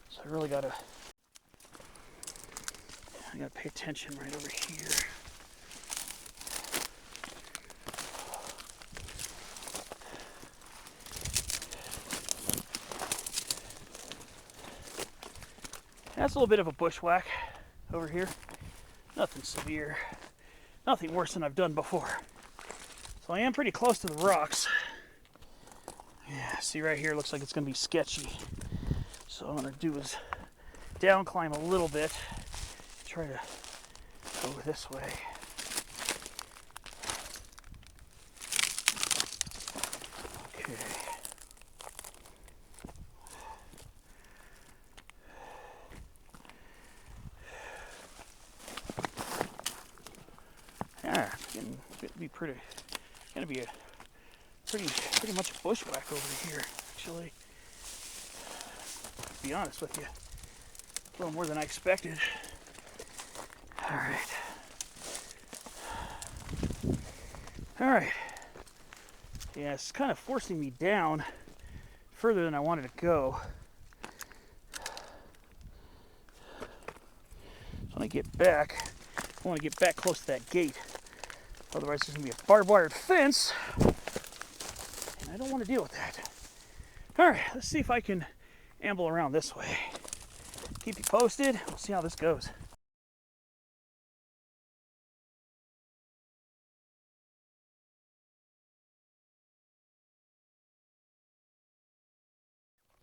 so I really gotta pay attention right over here. That's a little bit of a bushwhack over here. Nothing severe. Nothing worse than I've done before. So I am pretty close to the rocks. Yeah, see right here, looks like it's going to be sketchy. So what I'm going to do is down climb a little bit, try to go this way. Okay. Yeah, it's gonna be pretty. Gonna be a pretty much a bushwhack over here, actually. To be honest with you, a little more than I expected. All right. All right. Yeah, it's kind of forcing me down further than I wanted to go. So when I get back, I want to get back close to that gate. Otherwise, there's going to be a barbed wire fence. And I don't want to deal with that. All right, let's see if I can amble around this way. Keep you posted. We'll see how this goes.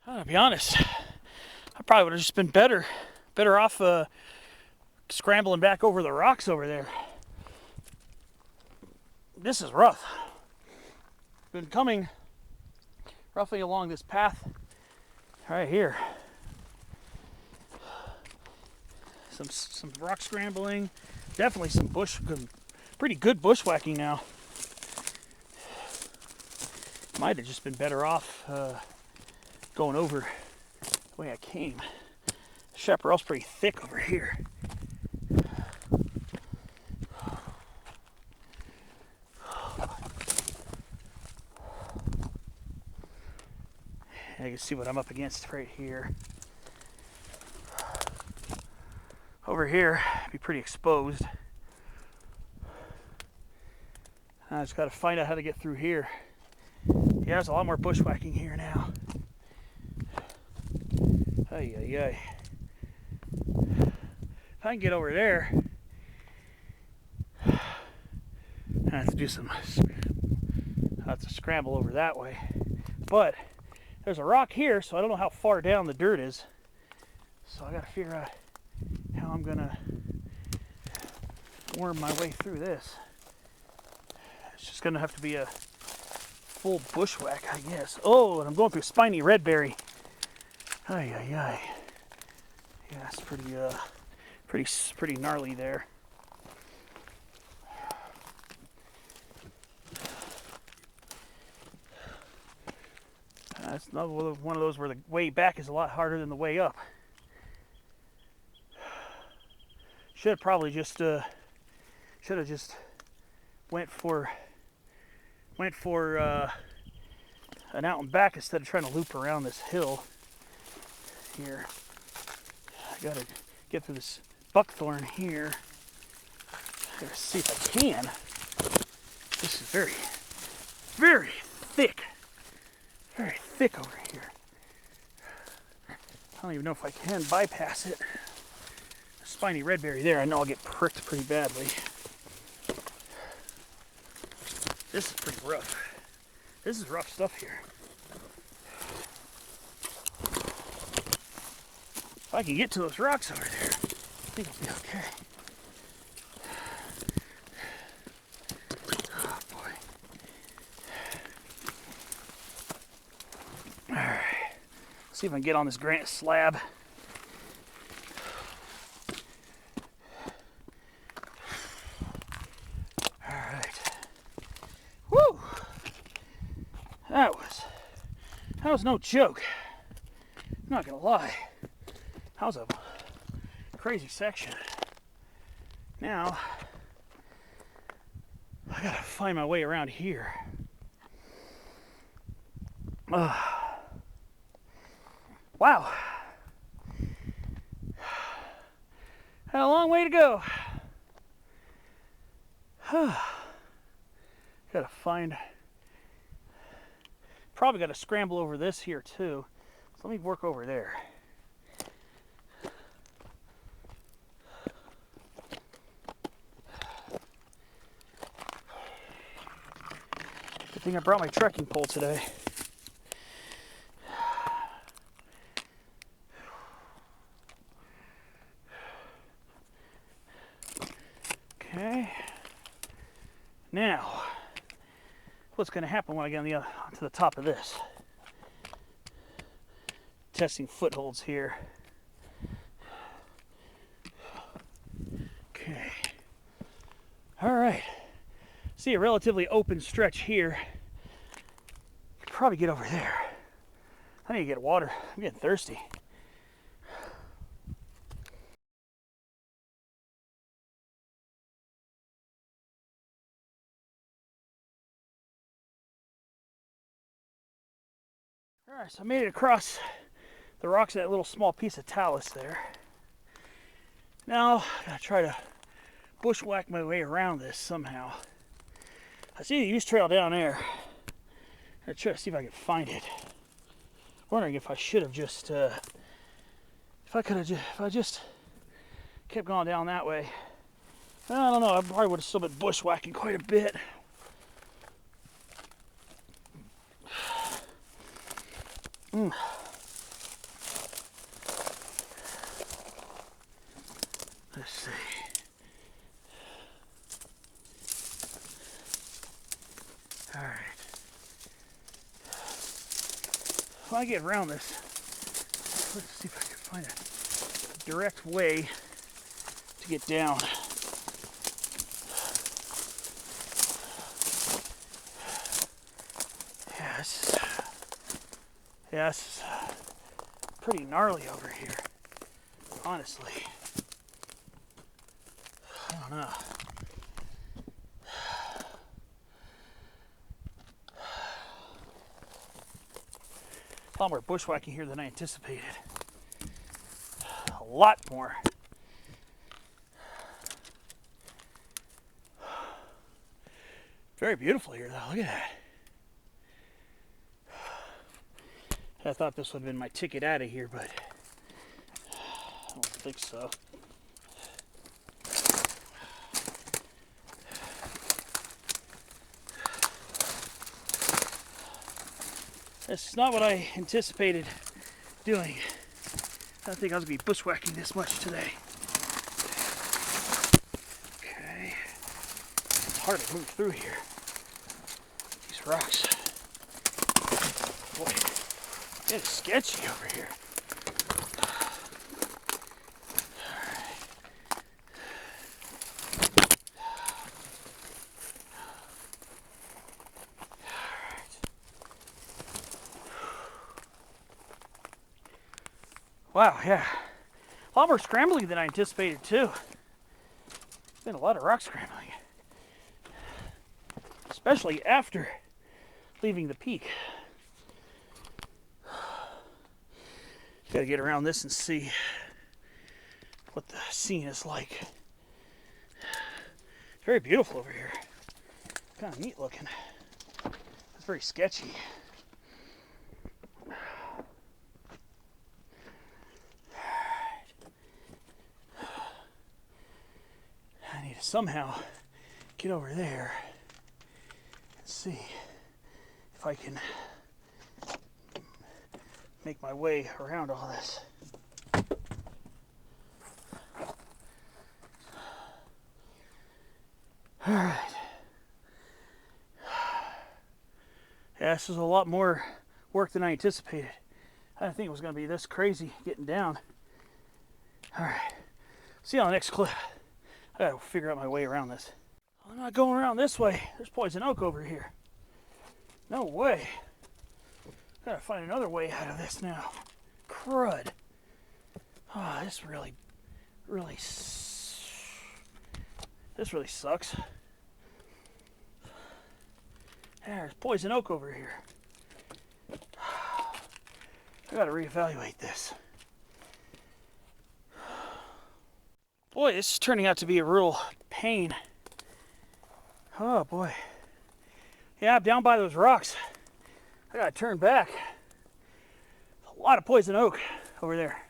To be honest, I probably would have just been better off scrambling back over the rocks over there. This is rough. Been coming roughly along this path right here. Some rock scrambling, definitely some pretty good bushwhacking now. Might have just been better off going over the way I came. The chaparral's pretty thick over here. You can see what I'm up against right here. Over here, be pretty exposed. I just got to find out how to get through here. Yeah, there's a lot more bushwhacking here now. Ay, ay, ay. If I can get over there, I have to do some. I have to scramble over that way. But there's a rock here, so I don't know how far down the dirt is. So I got to figure out how I'm gonna worm my way through this. It's just gonna have to be a full bushwhack, I guess. Oh, and I'm going through spiny redberry. Ay, ay, ay. Yeah, it's pretty gnarly there. That's another one of those where the way back is a lot harder than the way up. Should have probably just went for an out and back instead of trying to loop around this hill here. I gotta get through this buckthorn here. I gotta see if I can. This is very, very thick. Very thick over here. I don't even know if I can bypass it. Spiny redberry there, I know I'll get pricked pretty badly. This is pretty rough. This is rough stuff here. If I can get to those rocks over there, I think I'll be okay. Oh boy. Alright. See if I can get on this granite slab. That was no joke. I'm not gonna lie. That was a crazy section. Now, I gotta find my way around here. Wow. Had a long way to go. Gotta find. Probably got to scramble over this here too. So let me work over there. Good thing I brought my trekking pole today. Now, what's going to happen when I get onto the top of this? Testing footholds here. Okay. All right. See a relatively open stretch here. Could probably get over there. I need to get water. I'm getting thirsty. All right, so I made it across the rocks of that little small piece of talus there. Now, I gotta try to bushwhack my way around this somehow. I see the use trail down there. I'm gonna try to see if I can find it. Wondering if I should have just, if I just kept going down that way. I don't know, I probably would have still been bushwhacking quite a bit. Let's see. All right. If I get around this, let's see if I can find a direct way to get down. Yeah, this is pretty gnarly over here, honestly. I don't know. A lot more bushwhacking here than I anticipated. A lot more. Very beautiful here, though. Look at that. I thought this would have been my ticket out of here, but I don't think so. This is not what I anticipated doing. I don't think I was going to be bushwhacking this much today. Okay. It's hard to move through here. These rocks. Boy, it's sketchy over here. Wow, yeah. A lot more scrambling than I anticipated, too. Been a lot of rock scrambling. Especially after leaving the peak. Gotta get around this and see what the scene is like. It's very beautiful over here. Kind of neat looking. It's very sketchy. I need to somehow get over there and see if I can make my way around all this. All right. Yeah, this is a lot more work than I anticipated. I didn't think it was going to be this crazy getting down. All right. See you on the next clip. I gotta figure out my way around this. I'm not going around this way. There's poison oak over here. No way. Gotta find another way out of this now. Crud. Oh, this really sucks. There's poison oak over here. I gotta reevaluate this. Boy, this is turning out to be a real pain. Oh boy. Yeah, I'm down by those rocks. I gotta turn back. A lot of poison oak over there.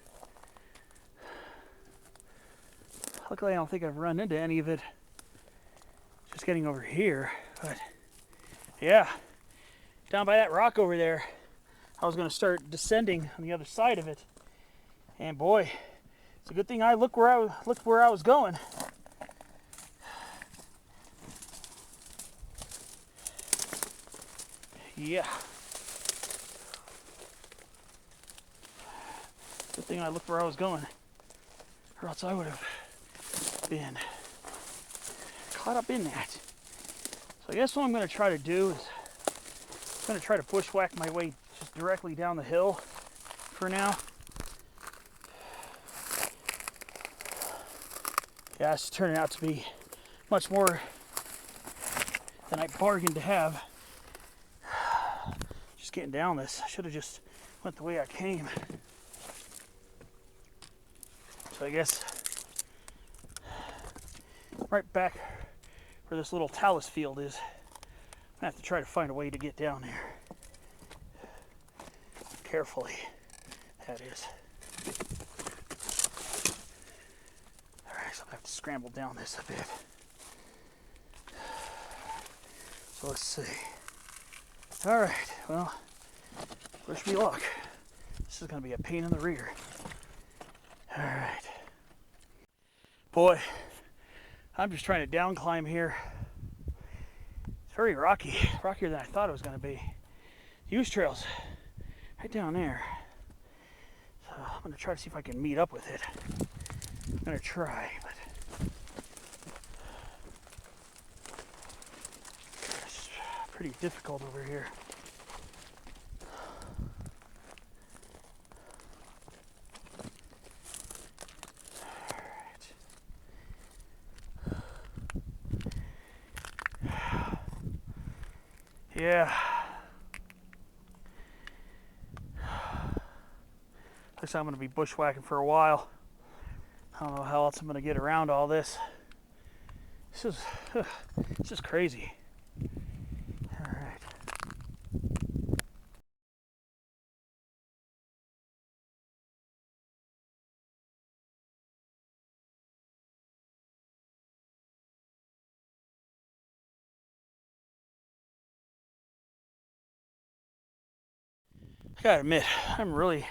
Luckily, I don't think I've run into any of it just getting over here. But yeah, down by that rock over there, I was gonna start descending on the other side of it. And boy, it's a good thing I looked where I was going. Yeah. Good thing I looked where I was going, or else I would have been caught up in that. So I guess what I'm going to try to do is I'm going to try to bushwhack my way just directly down the hill for now. Yeah, it's turning out to be much more than I bargained to have. Just getting down this. I should have just went the way I came. So I guess right back where this little talus field is, I'm gonna have to try to find a way to get down there. Carefully, that is. Alright, so I have to scramble down this a bit. So let's see. Alright, well, wish me luck. This is gonna be a pain in the rear. Alright. Boy, I'm just trying to down climb here. It's very rocky, rockier than I thought it was going to be. Use trails right down there. So I'm going to try to see if I can meet up with it. I'm going to try, but it's pretty difficult over here. Yeah. Looks like I'm going to be bushwhacking for a while. I don't know how else I'm going to get around all this. This is crazy. All right. I gotta admit, I'm really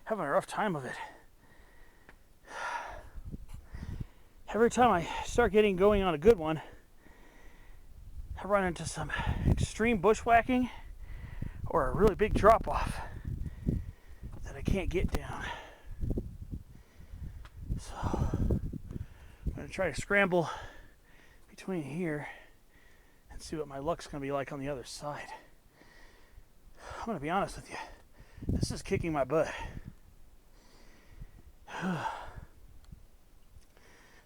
having a rough time of it. Every time I start getting going on a good one, I run into some extreme bushwhacking or a really big drop off that I can't get down. So I'm gonna try to scramble between here and see what my luck's gonna be like on the other side. I'm gonna be honest with you, this is kicking my butt.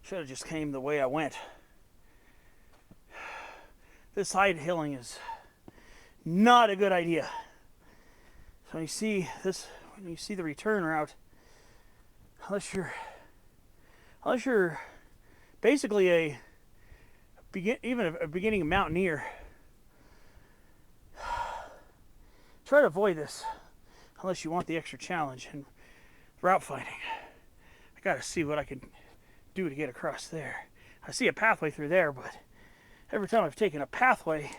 Should have just came the way I went. This side hilling is not a good idea. So when you see this, when you see the return route, unless you're basically a beginning mountaineer, try to avoid this unless you want the extra challenge and route finding. I gotta see what I can do to get across there. I see a pathway through there, but every time I've taken a pathway,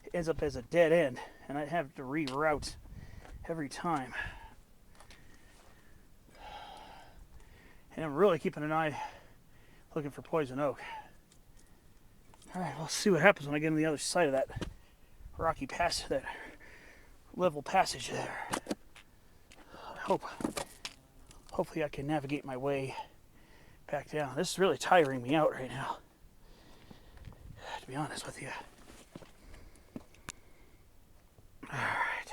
it ends up as a dead end, and I have to reroute every time. And I'm really keeping an eye looking for poison oak. Alright, we'll see what happens when I get on the other side of that rocky pass, that level passage there. Hopefully I can navigate my way back down. This is really tiring me out right now, to be honest with you. All right.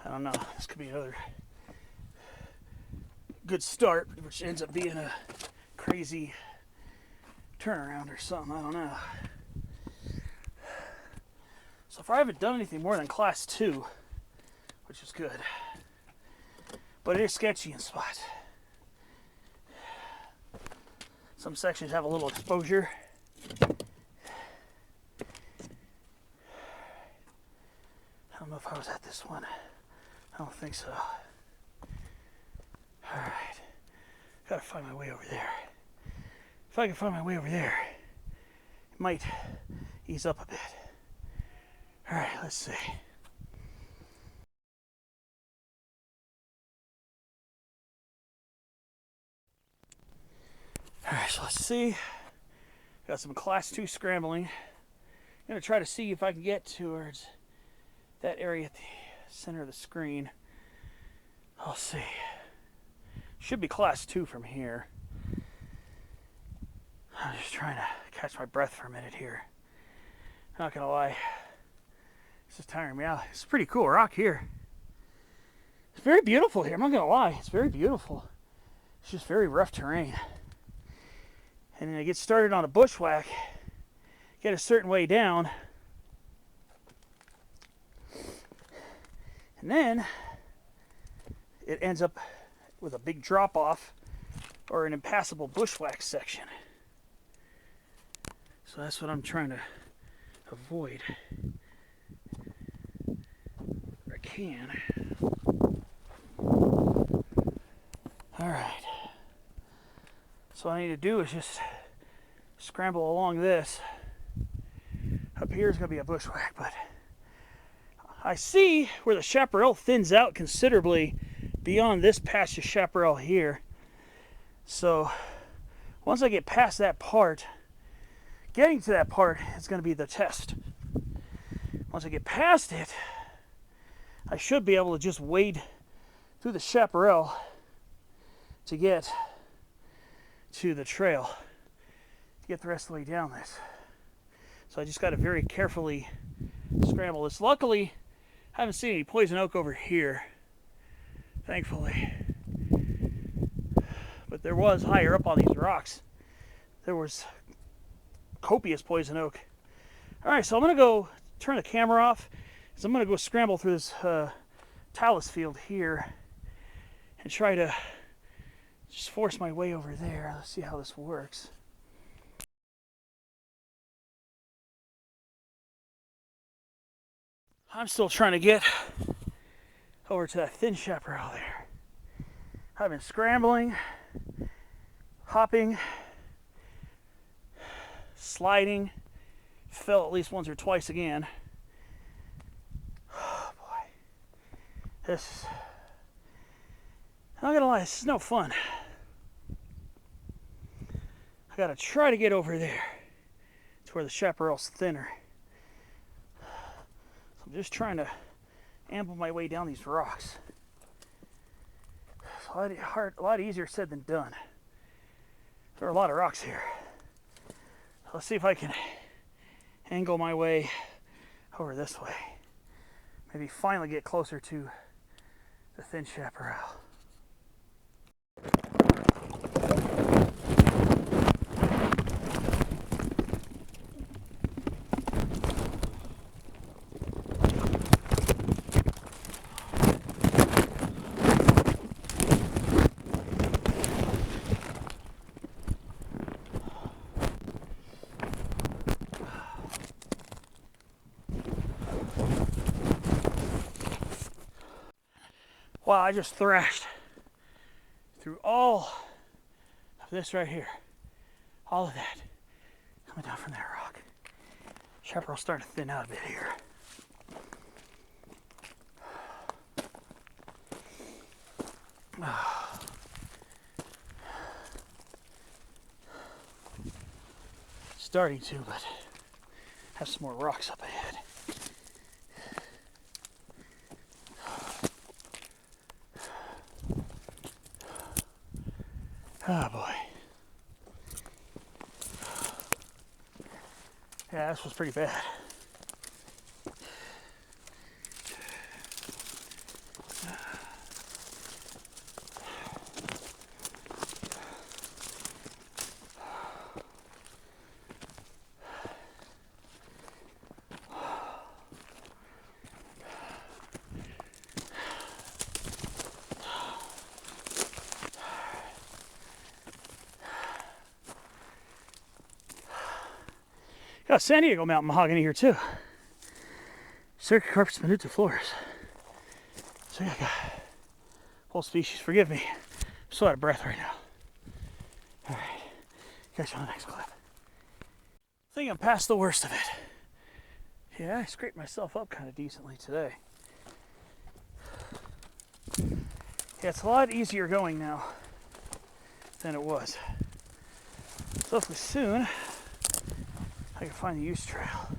I don't know. This could be another good start, which ends up being a crazy turnaround or something. I don't know. So far I haven't done anything more than class 2, which is good. But it is sketchy in spots. Some sections have a little exposure. I don't know if I was at this one. I don't think so. Alright. Gotta find my way over there. If I can find my way over there, it might ease up a bit. Alright, let's see. Alright, so let's see. Got some class 2 scrambling. I'm going to try to see if I can get towards that area at the center of the screen. I'll see. Should be class 2 from here. I'm just trying to catch my breath for a minute here. Not gonna lie, this is tiring me out. It's a pretty cool rock here. It's very beautiful here. I'm not gonna lie, it's very beautiful. It's just very rough terrain. And then I get started on a bushwhack, get a certain way down, and then it ends up with a big drop off or an impassable bushwhack section. So that's what I'm trying to avoid where I can. Alright. So what I need to do is just scramble along this. Up here is going to be a bushwhack, but I see where the chaparral thins out considerably beyond this patch of chaparral here. So once I get past that part, getting to that part is going to be the test. Once I get past it, I should be able to just wade through the chaparral to get to the trail, to get the rest of the way down this. So I just got to very carefully scramble this. Luckily, I haven't seen any poison oak over here, thankfully. But there was higher up on these rocks. There was copious poison oak. Alright, so I'm going to go turn the camera off, because I'm going to go scramble through this talus field here and try to just force my way over there. Let's see how this works. I'm still trying to get over to that thin chaparral there. I've been scrambling, hopping, sliding, fell at least once or twice again. Oh boy. I'm not gonna lie, this is no fun. I gotta try to get over there to where the chaparral's thinner. So I'm just trying to amble my way down these rocks. It's a lot easier said than done. There are a lot of rocks here. Let's see if I can angle my way over this way. Maybe finally get closer to the thin chaparral. Wow, I just thrashed through all of this right here. All of that coming down from that rock. Chaparral's starting to thin out a bit here. Starting to, but have some more rocks up ahead. Oh boy. Yeah, this was pretty bad. Got San Diego mountain mahogany here too. Circucarpus minutiflorus. So yeah, got whole species. Forgive me. I'm so out of breath right now. All right, catch you on the next clip. I think I'm past the worst of it. Yeah, I scraped myself up kind of decently today. Yeah, it's a lot easier going now than it was. So hopefully soon I can find the use trail.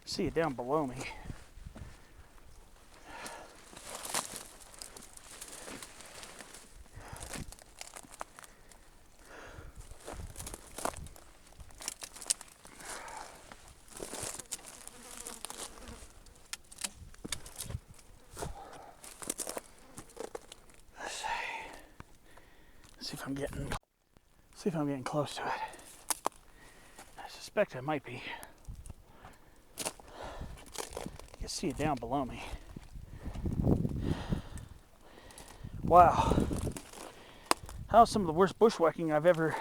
See it down below me. See if I'm getting close to it. I suspect I might be. You can see it down below me. Wow. That was some of the worst bushwhacking I've ever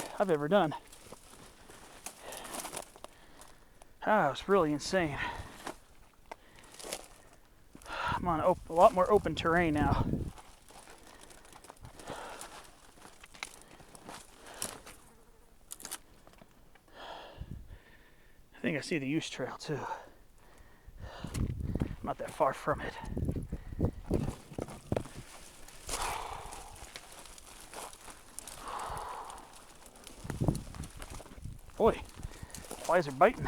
done. Ah, it was really insane. I'm on a lot more open terrain now. I think I see the use trail too. I'm not that far from it. Boy, flies are biting.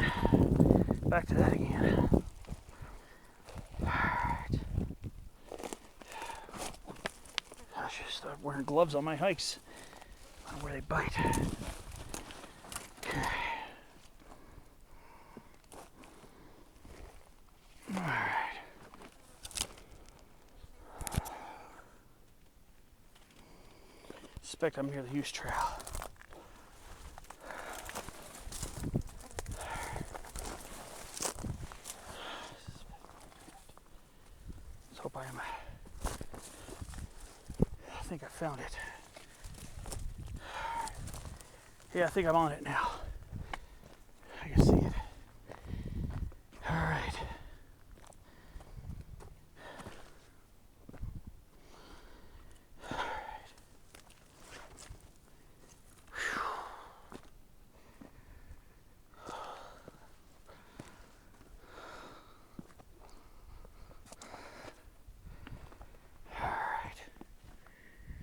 Back to that again. Alright. I should start wearing gloves on my hikes. I don't know where they bite. Okay. Alright. Suspect I'm near the use trail. Let's hope I am. I think I found it. Yeah, I think I'm on it now. I can see it. Alright.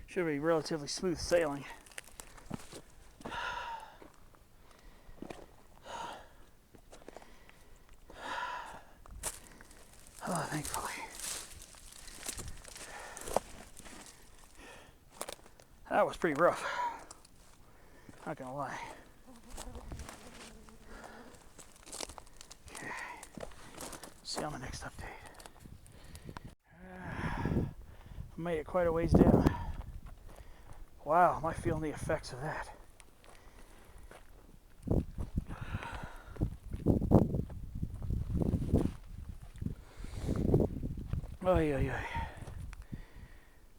Should be relatively smooth sailing. Oh, thankfully. That was pretty rough. Not gonna lie. Okay. See you on the next update. I made it quite a ways down. Wow, am I feeling the effects of that? Oy, oy, oy.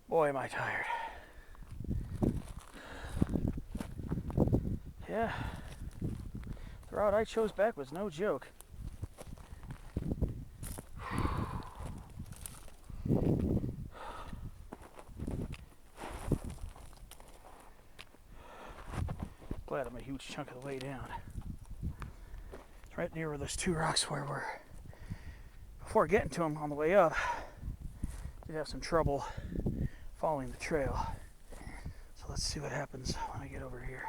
Boy, am I tired. Yeah, the route I chose back was no joke. Glad I'm a huge chunk of the way down. It's right near where those two rocks were. Before getting to them on the way up, did have some trouble following the trail. So let's see what happens when I get over here.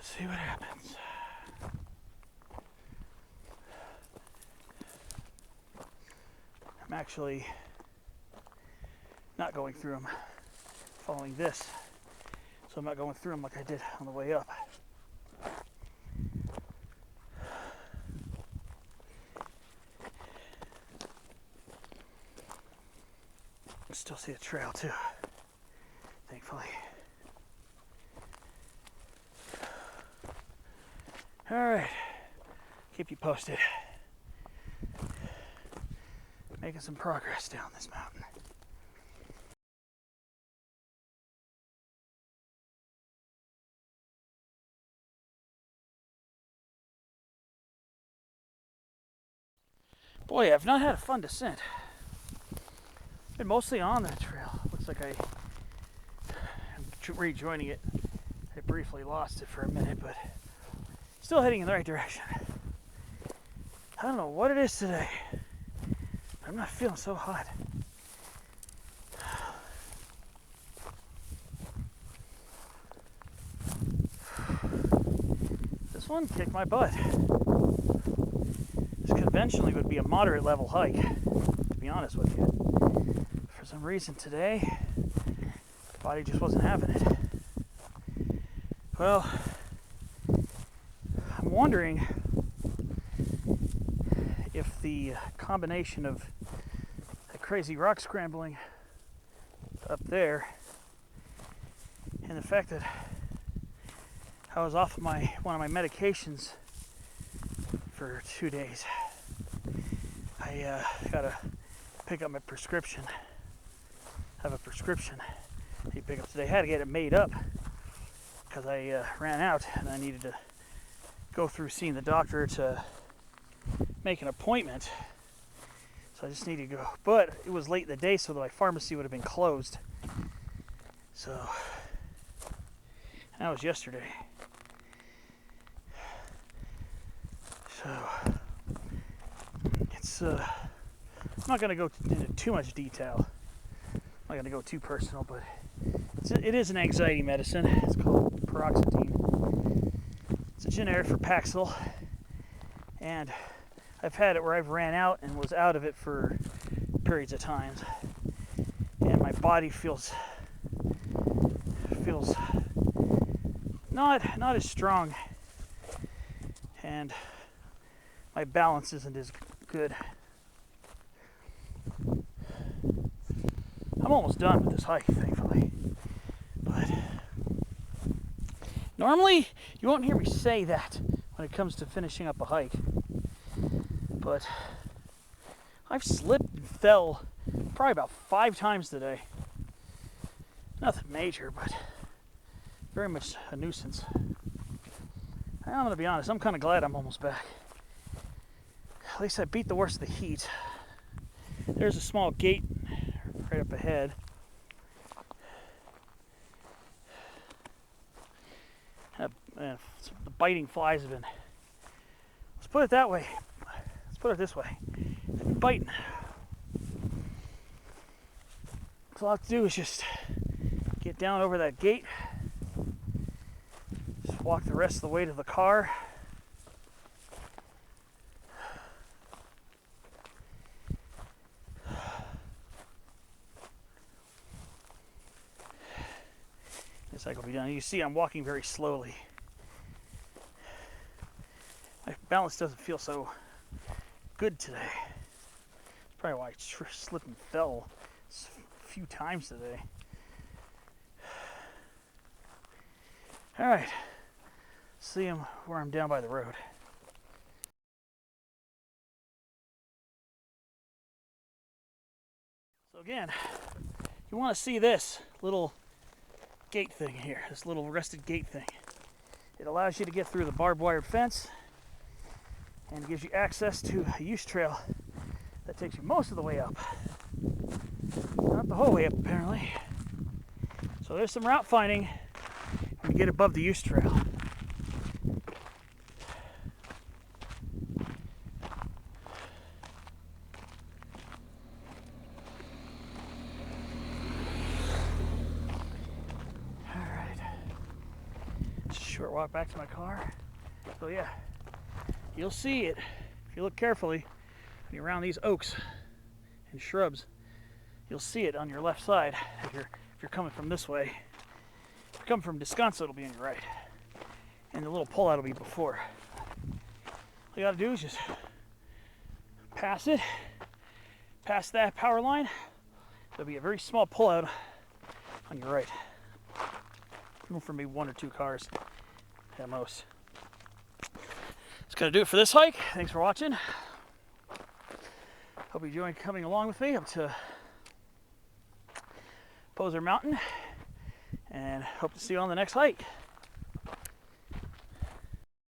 See what happens. I'm actually not going through them following this, so I'm not going through them like I did on the way up. I still see a trail too, thankfully. Alright, keep you posted. Making some progress down this mountain. Boy, I've not had a fun descent. Been mostly on the trail. Looks like I'm rejoining it. I briefly lost it for a minute, but still heading in the right direction. I don't know what it is today. I'm not feeling so hot. This one kicked my butt. This conventionally would be a moderate level hike, to be honest with you. For some reason today, the body just wasn't having it. Well, I'm wondering if the combination of that crazy rock scrambling up there and the fact that I was off one of my medications for 2 days. I gotta pick up my prescription. Have a prescription to pick up today. I had to get it made up because I ran out and I needed to go through seeing the doctor to make an appointment. So I just needed to go. But it was late in the day, so my pharmacy would have been closed. So that was yesterday. So it's I'm not going to go into too much detail. I'm not going to go too personal, but it is an anxiety medicine. It's called paroxetine. It's a generic for Paxil, and I've had it where I've ran out and was out of it for periods of times, and my body feels not as strong, and my balance isn't as good. I'm almost done with this hike, thankfully. But normally, you won't hear me say that when it comes to finishing up a hike. But I've slipped and fell probably about 5 times today. Nothing major, but very much a nuisance. I'm going to be honest, I'm kind of glad I'm almost back. At least I beat the worst of the heat. There's a small gate right up ahead. The biting flies have been, let's put it that way. Let's put it this way. They've been biting. So all I have to do is just get down over that gate. Just walk the rest of the way to the car. This hike will be done. You see I'm walking very slowly. My balance doesn't feel so good today. That's probably why I slipped and fell a few times today. All right, see him where I'm down by the road. So again, you want to see this little gate thing here, this little rusted gate thing. It allows you to get through the barbed wire fence and gives you access to a use trail that takes you most of the way up. Not the whole way up, apparently. So there's some route finding when you get above the use trail. Alright. Just a short walk back to my car. So yeah, you'll see it if you look carefully when you're around these oaks and shrubs. You'll see it on your left side if you're coming from this way. If you're coming from Descanso, it'll be on your right. And the little pullout will be before. All you gotta do is just pass it, past that power line. There'll be a very small pullout on your right. Room for maybe 1 or 2 cars at most. That's gonna do it for this hike. Thanks for watching. Hope you enjoyed coming along with me up to Powell Mountain, and hope to see you on the next hike.